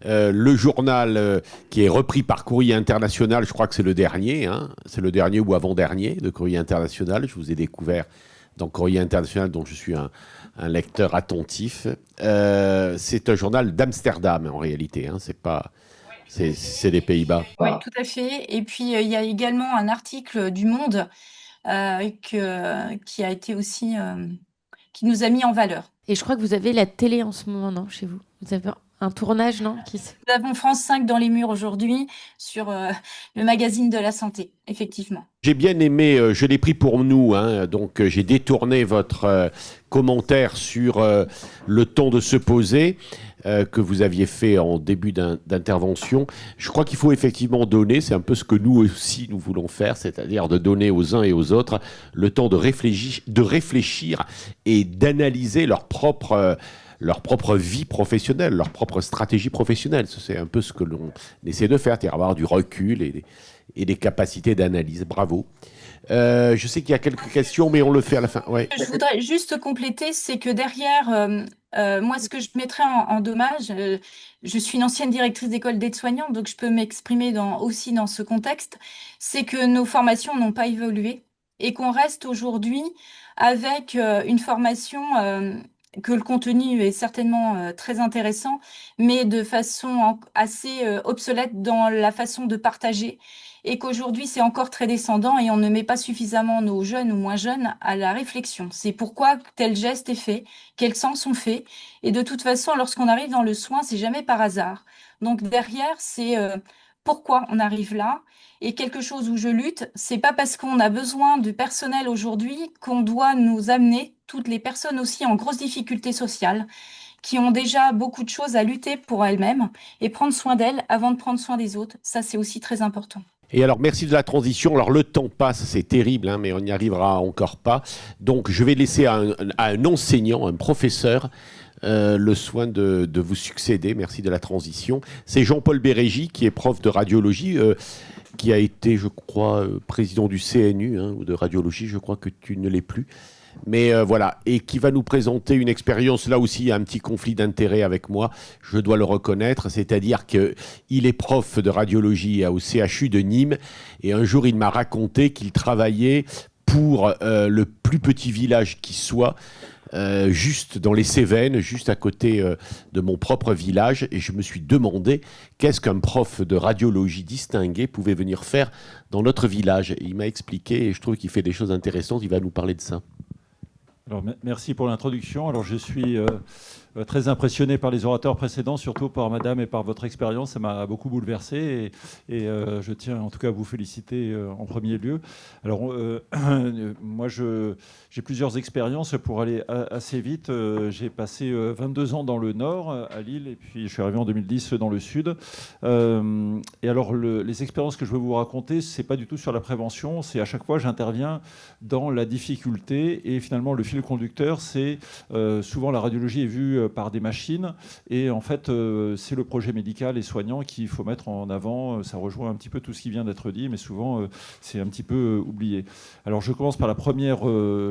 le journal qui est repris par Courrier International, je crois que c'est le dernier, hein, c'est le dernier ou avant-dernier de Courrier International. Je vous ai découvert dans Courrier International, dont je suis un lecteur attentif. C'est un journal d'Amsterdam, en réalité, hein, c'est pas... C'est des Pays-Bas. Oui, tout à fait. Et puis, il y a également un article du Monde qui a été aussi... qui nous a mis en valeur. Et je crois que vous avez la télé en ce moment, non, chez vous? Vous avez un tournage, non? Nous avons France 5 dans les murs aujourd'hui sur le magazine de la santé, effectivement. J'ai bien aimé, je l'ai pris pour nous, hein, donc j'ai détourné votre commentaire sur le temps de se poser que vous aviez fait en début d'intervention. Je crois qu'il faut effectivement donner, c'est un peu ce que nous aussi nous voulons faire, c'est-à-dire de donner aux uns et aux autres le temps de réfléchir et d'analyser leur propre vie professionnelle, leur propre stratégie professionnelle. C'est un peu ce que l'on essaie de faire, c'est-à-dire avoir du recul et des capacités d'analyse. Bravo. Je sais qu'il y a quelques questions, mais on le fait à la fin. Ouais. Je voudrais juste compléter, c'est que derrière, moi, ce que je mettrais en dommage, je suis une ancienne directrice d'école d'aide-soignante, donc je peux m'exprimer aussi dans ce contexte, c'est que nos formations n'ont pas évolué et qu'on reste aujourd'hui avec une formation... que le contenu est certainement très intéressant, mais de façon assez obsolète dans la façon de partager, et qu'aujourd'hui c'est encore très descendant et on ne met pas suffisamment nos jeunes ou moins jeunes à la réflexion. C'est pourquoi tel geste est fait, quels sens sont faits, et de toute façon, lorsqu'on arrive dans le soin, c'est jamais par hasard. Donc derrière, c'est pourquoi on arrive là. Et quelque chose où je lutte, c'est pas parce qu'on a besoin de personnel aujourd'hui qu'on doit nous amener toutes les personnes aussi en grosse difficulté sociale, qui ont déjà beaucoup de choses à lutter pour elles-mêmes et prendre soin d'elles avant de prendre soin des autres. Ça, c'est aussi très important. Et alors, merci de la transition. Alors, le temps passe, c'est terrible, hein, mais on n'y arrivera encore pas. Donc, je vais laisser à un enseignant, un professeur, le soin de vous succéder. Merci de la transition. C'est Jean-Paul Bérégy, qui est prof de radiologie, qui a été, je crois, président du CNU, hein, ou de radiologie. Je crois que tu ne l'es plus. Mais voilà, et qui va nous présenter une expérience, là aussi il y a un petit conflit d'intérêts avec moi, je dois le reconnaître, c'est-à-dire qu'il est prof de radiologie au CHU de Nîmes, et un jour il m'a raconté qu'il travaillait pour le plus petit village qui soit, juste dans les Cévennes, juste à côté de mon propre village, et je me suis demandé qu'est-ce qu'un prof de radiologie distingué pouvait venir faire dans notre village. Et il m'a expliqué, et je trouve qu'il fait des choses intéressantes, il va nous parler de ça. Alors, merci pour l'introduction. Alors, je suis très impressionné par les orateurs précédents, surtout par madame et par votre expérience. Ça m'a beaucoup bouleversé et je tiens en tout cas à vous féliciter en premier lieu. Alors, moi, j'ai plusieurs expériences pour aller assez vite. J'ai passé 22 ans dans le Nord, à Lille, et puis je suis arrivé en 2010 dans le Sud. Et alors, les expériences que je veux vous raconter, c'est pas du tout sur la prévention. C'est à chaque fois, j'interviens dans la difficulté et finalement, le fil conducteur, c'est souvent la radiologie est vue par des machines et en fait c'est le projet médical et soignant qu'il faut mettre en avant. Ça rejoint un petit peu tout ce qui vient d'être dit, mais souvent c'est un petit peu oublié. Alors je commence par la première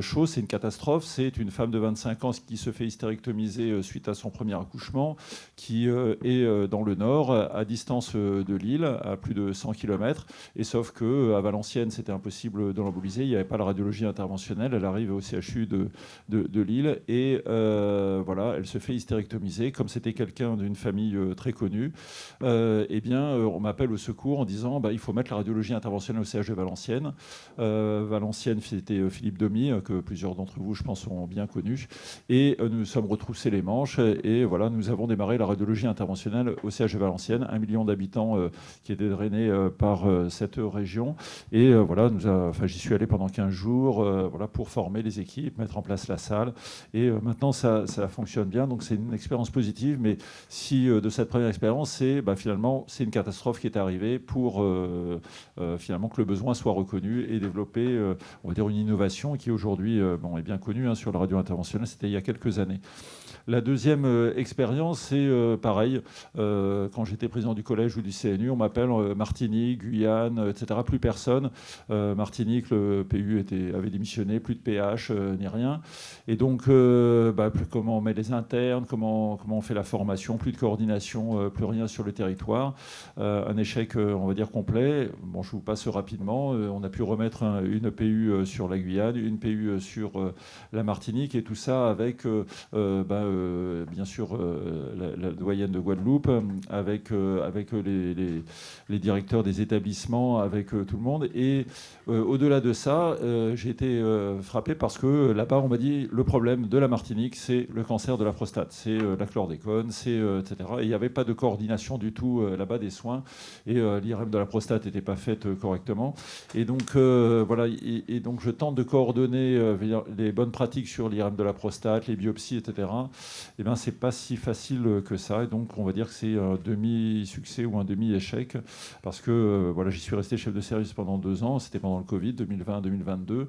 chose, c'est une catastrophe, c'est une femme de 25 ans qui se fait hystérectomiser suite à son premier accouchement, qui est dans le Nord, à distance de Lille, à plus de 100 km, et sauf qu'à Valenciennes c'était impossible de l'emboliser, il n'y avait pas la radiologie interventionnelle, elle arrive au CHU de de Lille. Et voilà, elle se fait hystérectomiser. Comme c'était quelqu'un d'une famille très connue, eh bien, on m'appelle au secours en disant il faut mettre la radiologie interventionnelle au CHU de Valenciennes. Valenciennes, c'était Philippe Domy, que plusieurs d'entre vous, je pense, ont bien connu. Et nous nous sommes retroussés les manches. Et voilà, nous avons démarré la radiologie interventionnelle au CHU de Valenciennes, 1 million d'habitants qui étaient drainés par cette région. Et voilà, j'y suis allé pendant 15 jours voilà, pour former les équipes, mettre en place la salle. Et maintenant, ça fonctionne bien. Donc, c'est une expérience positive. Mais si de cette première expérience, finalement, c'est une catastrophe qui est arrivée pour finalement que le besoin soit reconnu et développer, on va dire, une innovation qui aujourd'hui est bien connue sur la radio interventionnelle. C'était il y a quelques années. La deuxième expérience, c'est pareil. Quand j'étais président du collège ou du CNU, on m'appelle Martinique, Guyane, etc. Plus personne. Martinique, le PU avait démissionné, plus de PH, ni rien. Et donc, comment on met les internes, comment on fait la formation, plus de coordination, plus rien sur le territoire. Un échec, on va dire, complet. Bon, je vous passe rapidement. On a pu remettre une PU sur la Guyane, une PU sur la Martinique, et tout ça avec... bien sûr la doyenne de Guadeloupe, avec les directeurs des établissements, avec tout le monde. Et au-delà de ça, j'ai été frappé parce que là-bas, on m'a dit le problème de la Martinique, c'est le cancer de la prostate, c'est la chlordécone, etc. Et il n'y avait pas de coordination du tout là-bas des soins. Et l'IRM de la prostate n'était pas faite correctement. Et donc, voilà. Et donc, je tente de coordonner les bonnes pratiques sur l'IRM de la prostate, les biopsies, etc. Eh bien, c'est pas si facile que ça. Et donc, on va dire que c'est un demi-succès ou un demi-échec. Parce que, voilà, j'y suis resté chef de service pendant 2 ans. C'était pendant le Covid, 2020-2022.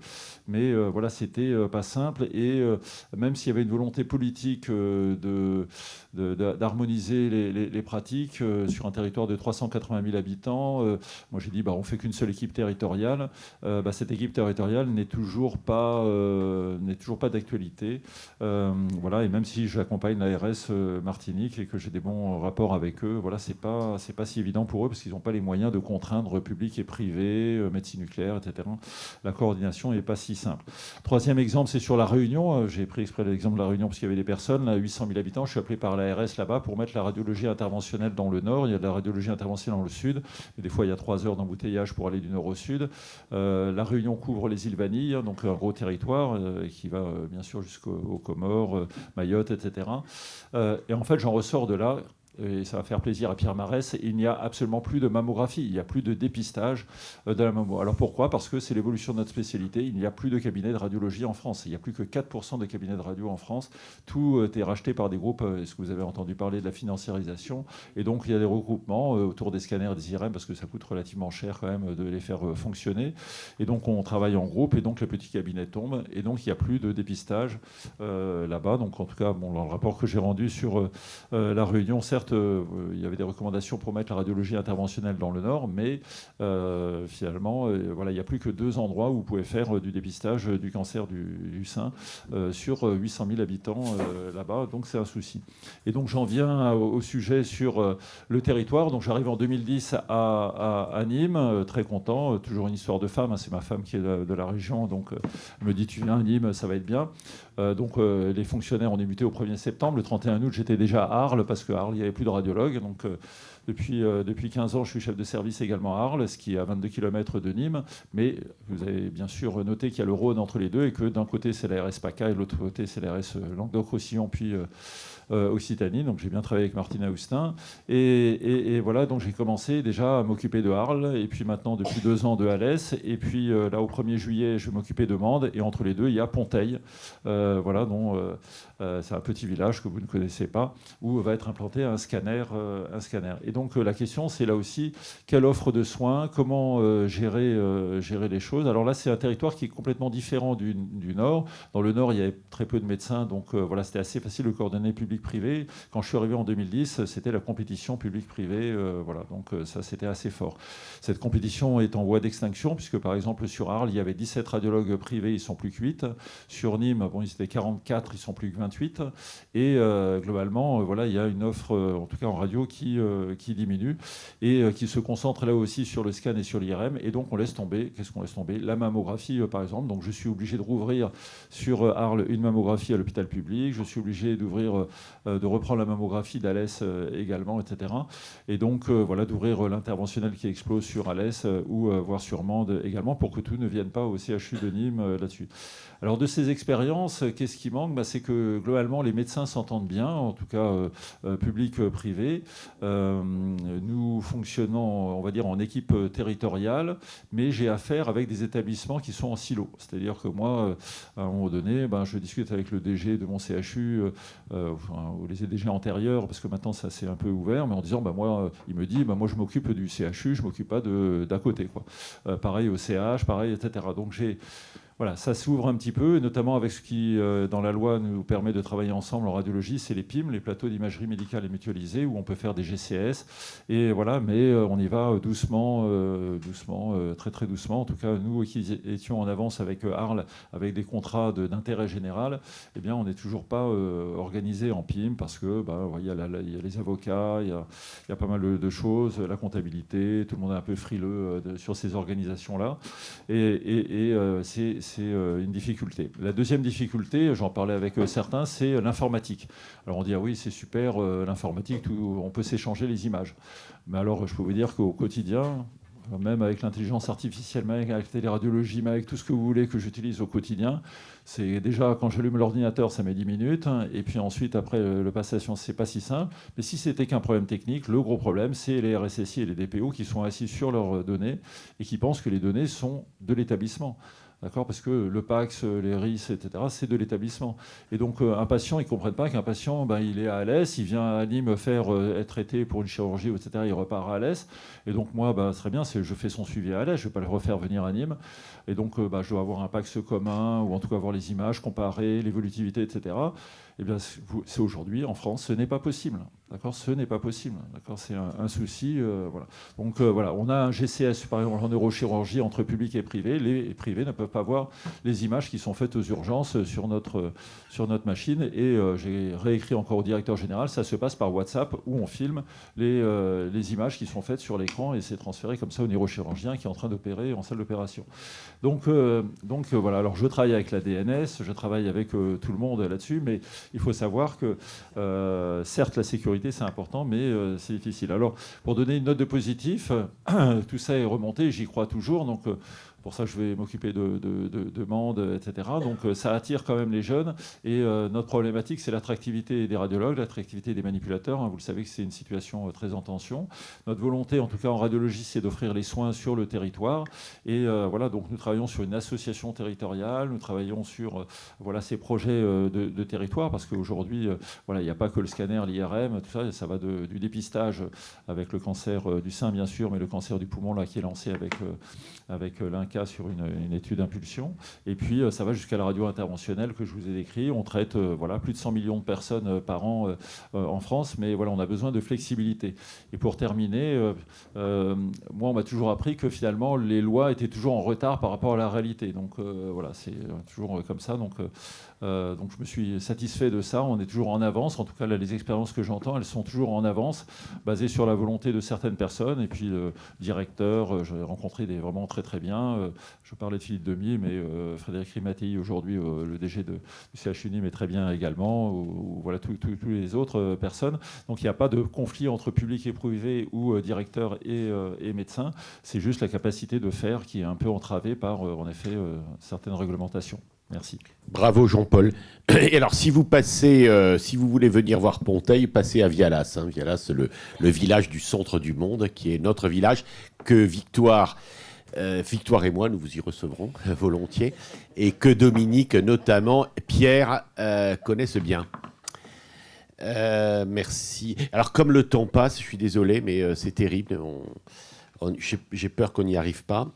Mais, voilà, c'était pas simple. Et même s'il y avait une volonté politique d'harmoniser les pratiques sur un territoire de 380 000 habitants, moi, j'ai dit, on fait qu'une seule équipe territoriale. Cette équipe territoriale n'est toujours pas d'actualité. Voilà, et même si j'accompagne l'ARS Martinique et que j'ai des bons rapports avec eux, voilà, c'est pas si évident pour eux parce qu'ils n'ont pas les moyens de contraindre public et privé, médecine nucléaire, etc. La coordination n'est pas si simple. Troisième exemple, c'est sur la Réunion. J'ai pris exprès l'exemple de la Réunion parce qu'il y avait des personnes, là, 800 000 habitants. Je suis appelé par l'ARS là-bas pour mettre la radiologie interventionnelle dans le nord. Il y a de la radiologie interventionnelle dans le sud. Et des fois, il y a 3 heures d'embouteillage pour aller du nord au sud. La Réunion couvre les îles Vanille, donc un gros territoire qui va bien sûr jusqu'aux Comores, Mayotte, etc. Et en fait, j'en ressors de là, et ça va faire plaisir à Pierre Marès, il n'y a absolument plus de mammographie, il n'y a plus de dépistage de la mammo. Alors pourquoi ? Parce que c'est l'évolution de notre spécialité, il n'y a plus de cabinets de radiologie en France, il n'y a plus que 4% de cabinets de radio en France, tout est racheté par des groupes, est-ce que vous avez entendu parler de la financiarisation ? Et donc il y a des regroupements autour des scanners, des IRM, parce que ça coûte relativement cher quand même de les faire fonctionner, et donc on travaille en groupe, et donc les petits cabinets tombent, et donc il n'y a plus de dépistage là-bas. Donc en tout cas, dans le rapport que j'ai rendu sur la Réunion, certes, il y avait des recommandations pour mettre la radiologie interventionnelle dans le Nord, mais finalement, voilà, il n'y a plus que 2 endroits où vous pouvez faire du dépistage du cancer du sein sur 800 000 habitants là-bas, donc c'est un souci. Et donc j'en viens au sujet sur le territoire. Donc j'arrive en 2010 à Nîmes, très content, toujours une histoire de femme, c'est ma femme qui est de la région, donc elle me dit tu viens à Nîmes, ça va être bien. Donc les fonctionnaires ont débuté au 1er septembre. Le 31 août, j'étais déjà à Arles, parce qu'à Arles, il n'y avait plus de radiologues. Donc depuis 15 ans, je suis chef de service également à Arles, ce qui est à 22 km de Nîmes. Mais vous avez bien sûr noté qu'il y a le Rhône entre les deux et que d'un côté, c'est l'ARS PACA et de l'autre côté, c'est l'ARS Languedoc-Roussillon, puis Occitanie. Donc j'ai bien travaillé avec Martine Aoustin. Et voilà, donc j'ai commencé déjà à m'occuper de Arles. Et puis maintenant, depuis 2 ans, de Alès. Et puis là, au 1er juillet, je m'occupais de Mende. Et entre les deux, il y a Ponteil. Voilà, dont c'est un petit village que vous ne connaissez pas, où va être implanté un scanner. Et donc la question, c'est là aussi, quelle offre de soins, comment gérer les choses. Alors là, c'est un territoire qui est complètement différent du Nord. Dans le Nord, il y avait très peu de médecins, donc voilà, c'était assez facile de coordonner public-privé. Quand je suis arrivé en 2010, c'était la compétition public-privé. Voilà, donc ça, c'était assez fort. Cette compétition est en voie d'extinction, puisque par exemple, sur Arles, il y avait 17 radiologues privés, ils sont plus que 8. Sur Nîmes, bon, ils étaient 44, ils sont plus que 28. Et globalement, voilà, il y a une offre, en tout cas en radio, qui qui diminue et qui se concentre là aussi sur le scan et sur l'IRM. Et donc on laisse tomber, qu'est-ce qu'on laisse tomber? La mammographie par exemple. Donc je suis obligé de rouvrir sur Arles une mammographie à l'hôpital public. Je suis obligé d'ouvrir, de reprendre la mammographie d'Alès également, etc. Et donc voilà, d'ouvrir l'interventionnel qui explose sur Alès ou voire sur Mende également pour que tout ne vienne pas au CHU de Nîmes là-dessus. Alors de ces expériences, qu'est-ce qui manque? C'est que globalement les médecins s'entendent bien, en tout cas public-privé. Nous fonctionnons, on va dire, en équipe territoriale, mais j'ai affaire avec des établissements qui sont en silo. C'est-à-dire que moi, à un moment donné, je discute avec le DG de mon CHU, ou les DG antérieurs, parce que maintenant ça s'est un peu ouvert, mais en disant, moi, il me dit, moi je m'occupe du CHU, je ne m'occupe pas d'à côté, quoi. Pareil au CH, pareil, etc. Donc voilà, ça s'ouvre un petit peu, et notamment avec ce qui, dans la loi, nous permet de travailler ensemble en radiologie, c'est les PIM, les plateaux d'imagerie médicale et mutualisés, où on peut faire des GCS. Et voilà, mais on y va doucement, très très doucement. En tout cas, nous qui étions en avance avec Arles, avec des contrats d'intérêt général, eh bien, on n'est toujours pas organisé en PIM parce que il y a les avocats, il y a pas mal de choses, la comptabilité, tout le monde est un peu frileux sur ces organisations-là. Et c'est une difficulté. La deuxième difficulté, j'en parlais avec certains, c'est l'informatique. Alors on dit, oui, c'est super, l'informatique, on peut s'échanger les images. Mais alors, je peux vous dire qu'au quotidien, même avec l'intelligence artificielle, même avec la téléradiologie, même avec tout ce que vous voulez que j'utilise au quotidien, c'est déjà, quand j'allume l'ordinateur, ça met 10 minutes, et puis ensuite, après le passation, c'est pas si simple. Mais si c'était qu'un problème technique, le gros problème, c'est les RSSI et les DPO qui sont assis sur leurs données et qui pensent que les données sont de l'établissement. D'accord, parce que le PAX, les RIS, etc., c'est de l'établissement. Et donc, un patient, ils ne comprennent pas qu'un patient, il est à Alès, il vient à Nîmes être traité pour une chirurgie, etc., il repart à Alès. Et donc, moi, ce serait bien, je fais son suivi à Alès, je ne vais pas le refaire venir à Nîmes. Et donc, je dois avoir un PAX commun, ou en tout cas avoir les images, comparer l'évolutivité, etc. Eh bien, c'est aujourd'hui, en France, ce n'est pas possible. D'accord, ce n'est pas possible. D'accord, c'est un souci. Voilà. Donc, voilà, on a un GCS, par exemple, en neurochirurgie, entre public et privé. Les privés ne peuvent pas voir les images qui sont faites aux urgences sur notre machine. Et j'ai réécrit encore au directeur général, ça se passe par WhatsApp, où on filme les images qui sont faites sur l'écran, et c'est transféré comme ça au neurochirurgien qui est en train d'opérer en salle d'opération. Donc voilà, alors je travaille avec la DNS, je travaille avec tout le monde là-dessus, mais il faut savoir que, certes, la sécurité, c'est important, mais c'est difficile. Alors, pour donner une note de positif, tout ça est remonté, j'y crois toujours, donc pour ça, je vais m'occuper de Mende, etc. Donc, ça attire quand même les jeunes. Et notre problématique, c'est l'attractivité des radiologues, l'attractivité des manipulateurs. Vous le savez que c'est une situation très en tension. Notre volonté, en tout cas en radiologie, c'est d'offrir les soins sur le territoire. Et voilà, donc nous travaillons sur une association territoriale. Nous travaillons sur ces projets de territoire, parce qu'aujourd'hui, il n'y a pas que le scanner, l'IRM, tout ça. Ça va du dépistage avec le cancer du sein, bien sûr, mais le cancer du poumon, là, qui est lancé avec l'INCa sur une étude d'impulsion. Et puis, ça va jusqu'à la radio interventionnelle que je vous ai décrit. On traite plus de 100 millions de personnes par an en France, mais voilà, on a besoin de flexibilité. Et pour terminer, moi, on m'a toujours appris que finalement, les lois étaient toujours en retard par rapport à la réalité. Donc, voilà, c'est toujours comme ça. Donc, je me suis satisfait de ça. On est toujours en avance. En tout cas, là, les expériences que j'entends, elles sont toujours en avance, basées sur la volonté de certaines personnes. Et puis, directeur, j'ai rencontré des vraiment très, très bien. Je parlais de Philippe Demier, mais Frédéric Rimatei, aujourd'hui, le DG du CHU Nîmes, est très bien également, ou voilà, tous les autres personnes. Donc il n'y a pas de conflit entre public et privé, ou directeur et médecin. C'est juste la capacité de faire qui est un peu entravée par, en effet, certaines réglementations. Merci. Bravo Jean-Paul. Et alors, si vous voulez venir voir Ponteil, passez à Vialas. Vialas, le village du centre du monde, qui est notre village, que Victoire et moi, nous vous y recevrons volontiers, et que Dominique, notamment Pierre, connaissent bien. Merci. Alors, comme le temps passe, je suis désolé, mais c'est terrible. J'ai peur qu'on n'y arrive pas.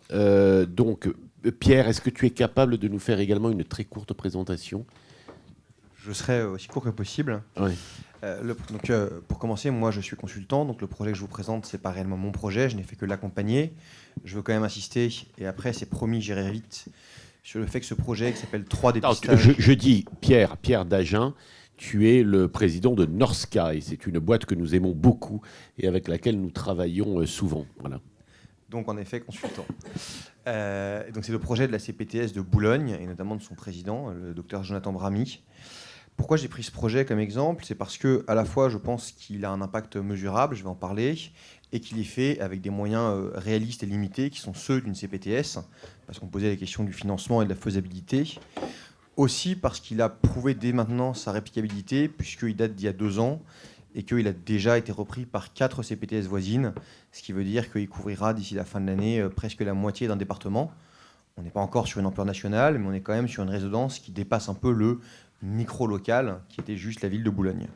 Donc, Pierre, est-ce que tu es capable de nous faire également une très courte présentation ? Je serai aussi court que possible. Oui. Pour commencer, moi je suis consultant, donc le projet que je vous présente, c'est pas réellement mon projet, je n'ai fait que l'accompagner. Je veux quand même insister, et après c'est promis, j'irai vite, sur le fait que ce projet qui s'appelle 3 dépistages... Je dis Pierre Dagen, Tu es le président de Norska et c'est une boîte que nous aimons beaucoup et avec laquelle nous travaillons souvent. Voilà. Donc en effet, consultant. Donc c'est le projet de la CPTS de Boulogne et notamment de son président, le docteur Jonathan Bramy. Pourquoi j'ai pris ce projet comme exemple? C'est parce que à la fois je pense qu'il a un impact mesurable, je vais en parler, et qu'il est fait avec des moyens réalistes et limités qui sont ceux d'une CPTS, parce qu'on posait les questions du financement et de la faisabilité. Aussi parce qu'il a prouvé dès maintenant sa réplicabilité, puisqu'il date d'il y a 2 ans, et qu'il a déjà été repris par 4 CPTS voisines, ce qui veut dire qu'il couvrira d'ici la fin de l'année presque la moitié d'un département. On n'est pas encore sur une ampleur nationale, mais on est quand même sur une résonance qui dépasse un peu le micro-local, qui était juste la ville de Boulogne.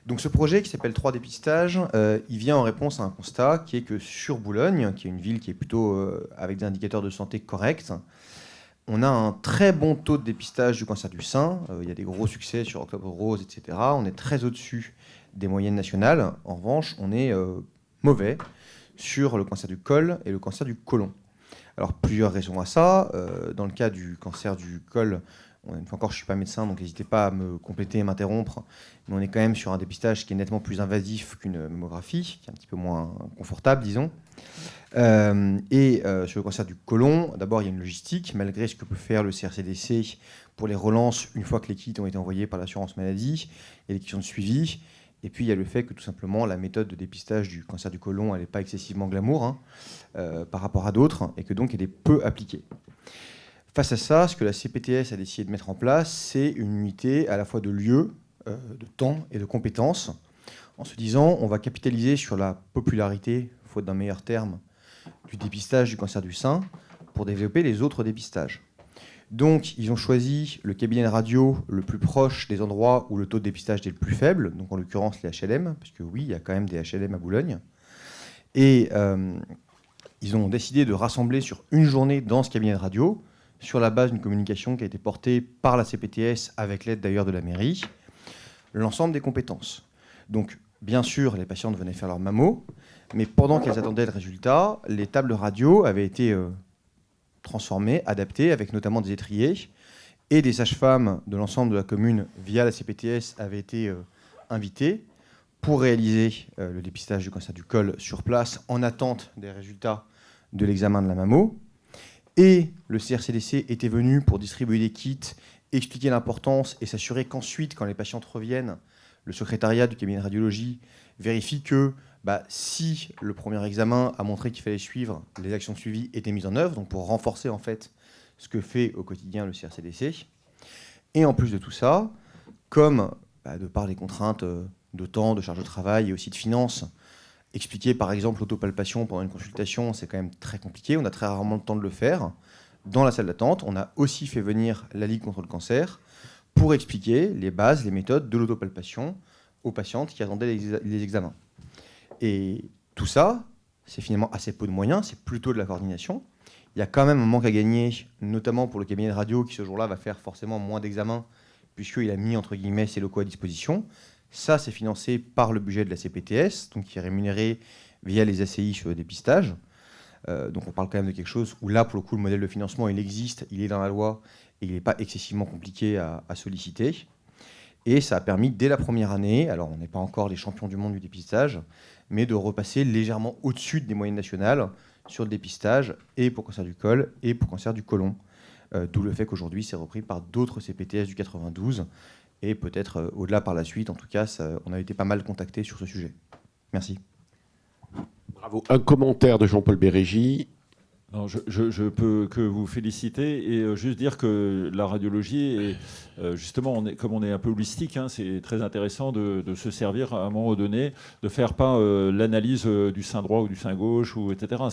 Donc ce projet qui s'appelle 3 dépistages, il vient en réponse à un constat qui est que sur Boulogne, qui est une ville qui est plutôt avec des indicateurs de santé corrects, on a un très bon taux de dépistage du cancer du sein. Il y a des gros succès sur Octobre Rose, etc. On est très au-dessus des moyennes nationales. En revanche, on est mauvais sur le cancer du col et le cancer du côlon. Alors, plusieurs raisons à ça. Dans le cas du cancer du col, une fois encore, je ne suis pas médecin, donc n'hésitez pas à me compléter et m'interrompre. Mais on est quand même sur un dépistage qui est nettement plus invasif qu'une mammographie, qui est un petit peu moins confortable, disons. Sur le cancer du côlon, d'abord, il y a une logistique, malgré ce que peut faire le CRCDC pour les relances une fois que les kits ont été envoyés par l'assurance maladie. Il y a des questions de suivi. Et puis, il y a le fait que, tout simplement, la méthode de dépistage du cancer du côlon, elle n'est pas excessivement glamour par rapport à d'autres, et que donc, elle est peu appliquée. Face à ça, ce que la CPTS a décidé de mettre en place, c'est une unité à la fois de lieu, de temps et de compétences, en se disant on va capitaliser sur la popularité, faute d'un meilleur terme, du dépistage du cancer du sein pour développer les autres dépistages. Donc, ils ont choisi le cabinet de radio le plus proche des endroits où le taux de dépistage est le plus faible, donc en l'occurrence les HLM, parce que oui, il y a quand même des HLM à Boulogne. Et ils ont décidé de rassembler sur une journée dans ce cabinet de radio, sur la base d'une communication qui a été portée par la CPTS, avec l'aide d'ailleurs de la mairie, l'ensemble des compétences. Donc, bien sûr, les patientes venaient faire leur mammo, mais pendant qu'elles attendaient le résultat, les tables radio avaient été transformées, adaptées, avec notamment des étriers, et des sages-femmes de l'ensemble de la commune, via la CPTS, avaient été invitées pour réaliser le dépistage du cancer du col sur place, en attente des résultats de l'examen de la mammo. Et le CRCDC était venu pour distribuer des kits, expliquer l'importance et s'assurer qu'ensuite, quand les patientes reviennent, le secrétariat du cabinet de radiologie vérifie que si le premier examen a montré qu'il fallait suivre, les actions suivies étaient mises en œuvre, donc pour renforcer en fait ce que fait au quotidien le CRCDC. Et en plus de tout ça, comme de par les contraintes de temps, de charge de travail et aussi de finances, expliquer par exemple l'autopalpation pendant une consultation, c'est quand même très compliqué, on a très rarement le temps de le faire. Dans la salle d'attente, on a aussi fait venir la Ligue contre le cancer pour expliquer les bases, les méthodes de l'autopalpation aux patientes qui attendaient les examens. Et tout ça, c'est finalement assez peu de moyens, c'est plutôt de la coordination. Il y a quand même un manque à gagner, notamment pour le cabinet de radio qui ce jour-là va faire forcément moins d'examens puisqu'il a mis entre guillemets ses locaux à disposition. Ça, c'est financé par le budget de la CPTS, donc qui est rémunéré via les ACI sur le dépistage. Donc on parle quand même de quelque chose où là, pour le coup, le modèle de financement, il existe, il est dans la loi et il n'est pas excessivement compliqué à solliciter. Et ça a permis, dès la première année, alors on n'est pas encore les champions du monde du dépistage, mais de repasser légèrement au-dessus des moyennes nationales sur le dépistage, et pour cancer du col, et pour cancer du côlon. D'où le fait qu'aujourd'hui, c'est repris par d'autres CPTS du 92, et peut-être au-delà par la suite. En tout cas, on a été pas mal contactés sur ce sujet. Merci. Bravo. Un commentaire de Jean-Paul Bérégy. Non, je peux que vous féliciter et juste dire que la radiologie, justement, comme on est un peu holistique, c'est très intéressant de se servir à un moment donné, de faire pas l'analyse du sein droit ou du sein gauche, etc.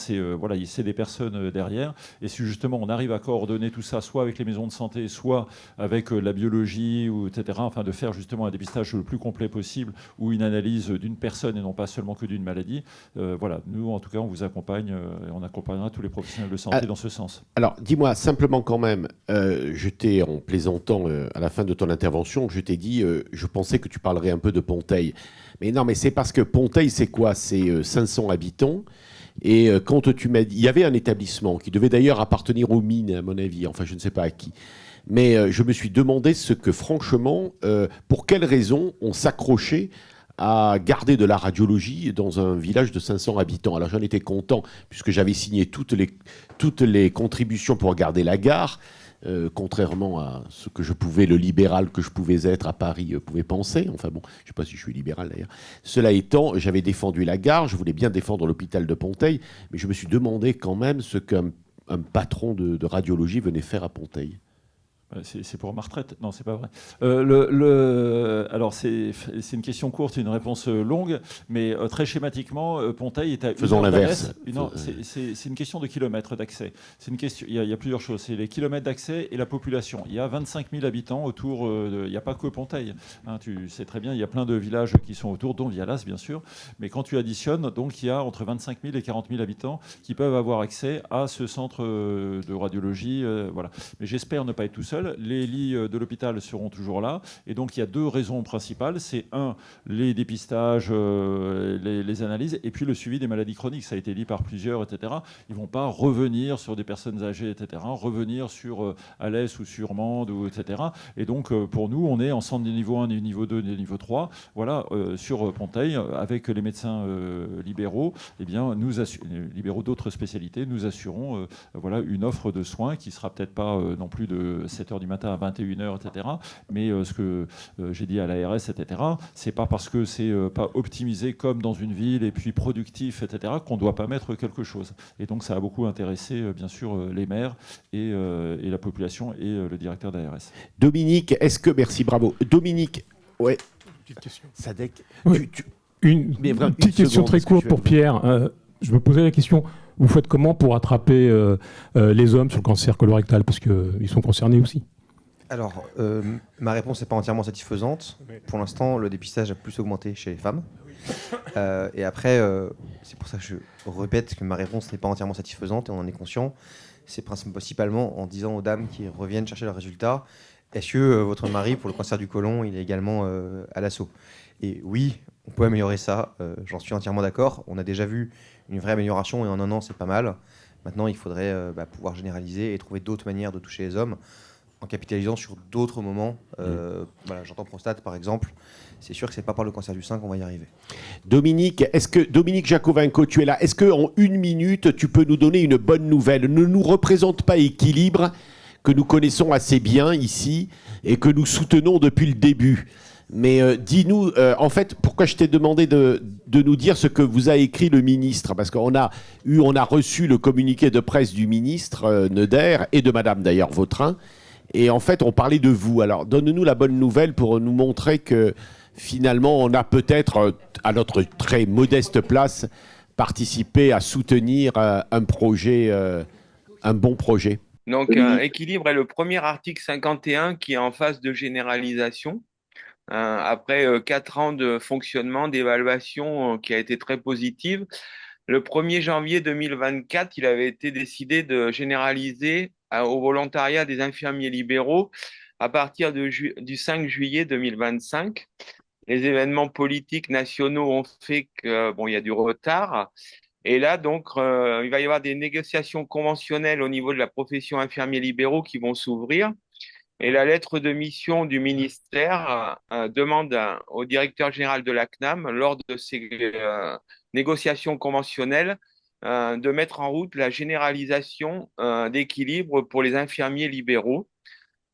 C'est des personnes derrière. Et si justement on arrive à coordonner tout ça, soit avec les maisons de santé, soit avec la biologie, etc., enfin de faire justement un dépistage le plus complet possible ou une analyse d'une personne et non pas seulement que d'une maladie. Nous, en tout cas, on vous accompagne et on accompagnera tous les professionnels de santé dans ce sens. Alors, dis-moi simplement quand même, je t'ai, en plaisantant à la fin de ton intervention, je t'ai dit, je pensais que tu parlerais un peu de Ponteil. Mais non, mais c'est parce que Ponteil, c'est quoi? C'est 500 habitants. Et quand tu m'as dit, il y avait un établissement qui devait d'ailleurs appartenir aux mines, à mon avis, enfin je ne sais pas à qui. Mais je me suis demandé ce que, franchement, pour quelles raisons on s'accrochait à garder de la radiologie dans un village de 500 habitants. Alors j'en étais content, puisque j'avais signé toutes les contributions pour garder la gare, contrairement à ce que je pouvais, le libéral que je pouvais être à Paris, pouvait penser. Enfin bon, je ne sais pas si je suis libéral d'ailleurs. Cela étant, j'avais défendu la gare, je voulais bien défendre l'hôpital de Ponteil, mais je me suis demandé quand même ce qu'un patron de radiologie venait faire à Ponteil. C'est pour ma retraite. Non, c'est pas vrai. Alors, c'est une question courte, une réponse longue, mais très schématiquement, Ponteil est à... Faisons l'inverse. Non, c'est une question de kilomètres d'accès. Il y a plusieurs choses. C'est les kilomètres d'accès et la population. Il y a 25 000 habitants autour. Il n'y a pas que Ponteil. Hein, tu sais très bien, il y a plein de villages qui sont autour, dont Vialas, bien sûr. Mais quand tu additionnes, donc, il y a entre 25 000 et 40 000 habitants qui peuvent avoir accès à ce centre de radiologie. Voilà. Mais j'espère ne pas être tout seul. Les lits de l'hôpital seront toujours là. Et donc, il y a deux raisons principales. C'est les dépistages, les analyses, et puis le suivi des maladies chroniques. Ça a été dit par plusieurs, etc. Ils ne vont pas revenir sur des personnes âgées, etc. Revenir sur Alès ou sur Mende, etc. Et donc, pour nous, on est en centre des niveaux 1, des niveaux 2, des niveaux 3. Voilà, sur Ponteil, avec les médecins libéraux, eh bien, libéraux d'autres spécialités, nous assurons voilà, une offre de soins qui ne sera peut-être pas non plus de 7h du matin à 21h, etc. Mais ce que j'ai dit à l'ARS, etc., c'est pas parce que c'est pas optimisé comme dans une ville et puis productif, etc., qu'on ne doit pas mettre quelque chose. Et donc ça a beaucoup intéressé, bien sûr, les maires et la population et le directeur d'ARS. Dominique, merci, bravo. Dominique, ouais. Petite question. Sadek, oui. Une petite question très courte pour Pierre. Je me posais la question, vous faites comment pour attraper les hommes sur le cancer colorectal, parce qu'ils sont concernés aussi? Alors, ma réponse n'est pas entièrement satisfaisante. Pour l'instant, le dépistage a plus augmenté chez les femmes. Et après, c'est pour ça que je répète que ma réponse n'est pas entièrement satisfaisante, et on en est conscient. C'est principalement en disant aux dames qui reviennent chercher leurs résultats, est-ce que votre mari, pour le cancer du côlon, il est également à l'assaut? Et oui, on peut améliorer ça, j'en suis entièrement d'accord. On a déjà vu une vraie amélioration, et en un an, c'est pas mal. Maintenant, il faudrait pouvoir généraliser et trouver d'autres manières de toucher les hommes en capitalisant sur d'autres moments. Voilà, j'entends prostate, par exemple. C'est sûr que c'est pas par le cancer du sein qu'on va y arriver. Dominique Jacovenco, tu es là. Est-ce qu'en 1 minute, tu peux nous donner une bonne nouvelle? Ne nous représente pas Équilibre, que nous connaissons assez bien ici et que nous soutenons depuis le début. Mais dis-nous, en fait, pourquoi je t'ai demandé de nous dire ce que vous a écrit le ministre? Parce qu'on a reçu le communiqué de presse du ministre Neuder et de Madame d'ailleurs Vautrin. Et en fait, on parlait de vous. Alors, donne-nous la bonne nouvelle pour nous montrer que finalement, on a peut-être, à notre très modeste place, participé à soutenir un projet, un bon projet. Donc, Équilibre est le premier article 51 qui est en phase de généralisation. Après 4 ans de fonctionnement, d'évaluation qui a été très positive. Le 1er janvier 2024, il avait été décidé de généraliser au volontariat des infirmiers libéraux à partir du 5 juillet 2025. Les événements politiques nationaux ont fait que il y a du retard. Et là, donc, il va y avoir des négociations conventionnelles au niveau de la profession infirmiers libéraux qui vont s'ouvrir. Et la lettre de mission du ministère demande au directeur général de la CNAM, lors de ces négociations conventionnelles, de mettre en route la généralisation d'Équilibre pour les infirmiers libéraux.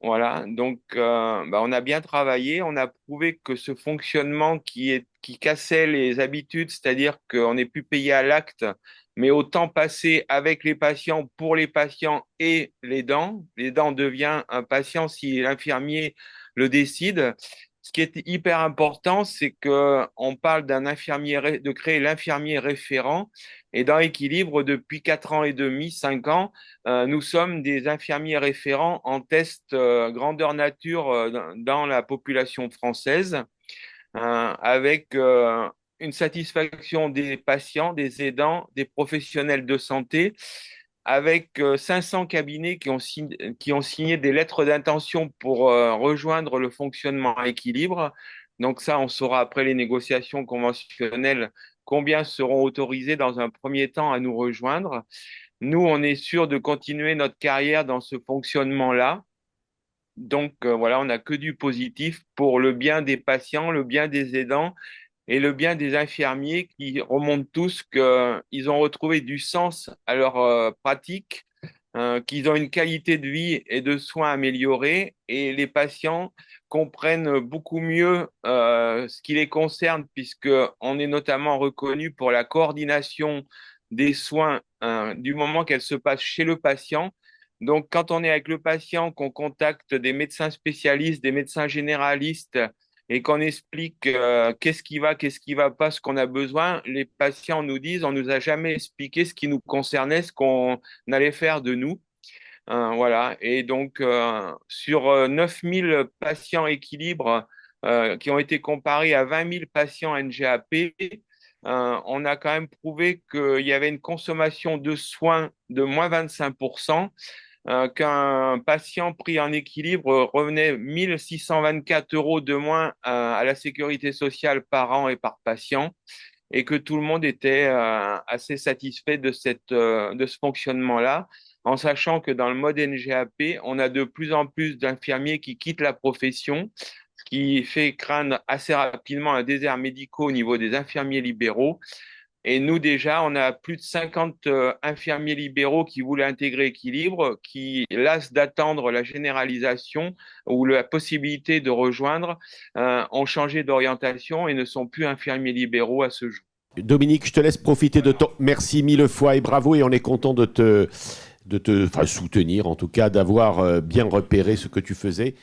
Voilà, donc on a bien travaillé, on a prouvé que ce fonctionnement qui cassait les habitudes, c'est-à-dire qu'on n'est plus payé à l'acte, mais au temps passé avec les patients, pour les patients et les dents devient un patient si l'infirmier le décide. Ce qui est hyper important, c'est qu'on parle de créer l'infirmier référent. Et dans Équilibre, depuis 4 ans et demi, 5 ans, nous sommes des infirmiers référents en test grandeur nature dans la population française, avec une satisfaction des patients, des aidants, des professionnels de santé, avec 500 cabinets qui ont signé des lettres d'intention pour rejoindre le fonctionnement à Équilibre. Donc ça, on saura après les négociations conventionnelles combien seront autorisés dans un premier temps à nous rejoindre. Nous, on est sûr de continuer notre carrière dans ce fonctionnement-là. Donc, voilà, on n'a que du positif pour le bien des patients, le bien des aidants et le bien des infirmiers qui remontent tous qu'ils ont retrouvé du sens à leur pratique, qu'ils ont une qualité de vie et de soins améliorée, et les patients comprennent beaucoup mieux ce qui les concerne, puisqu'on est notamment reconnu pour la coordination des soins du moment qu'elle se passe chez le patient. Donc, quand on est avec le patient, qu'on contacte des médecins spécialistes, des médecins généralistes, et qu'on explique qu'est-ce qui va pas, ce qu'on a besoin, les patients nous disent, on nous a jamais expliqué ce qui nous concernait, ce qu'on allait faire de nous. Voilà. Et donc, sur 9000 patients équilibre qui ont été comparés à 20 000 patients NGAP, on a quand même prouvé qu'il y avait une consommation de soins de moins 25%. Qu'un patient pris en équilibre revenait 1 624 € de moins à la sécurité sociale par an et par patient, et que tout le monde était assez satisfait de ce fonctionnement-là, en sachant que dans le mode NGAP, on a de plus en plus d'infirmiers qui quittent la profession, ce qui fait craindre assez rapidement un désert médical au niveau des infirmiers libéraux. Et nous, déjà, on a plus de 50 infirmiers libéraux qui voulaient intégrer Équilibre, qui, las d'attendre la généralisation ou la possibilité de rejoindre, ont changé d'orientation et ne sont plus infirmiers libéraux à ce jour. Dominique, je te laisse profiter de ton... Merci mille fois et bravo, et on est content de te soutenir, en tout cas, d'avoir bien repéré ce que tu faisais.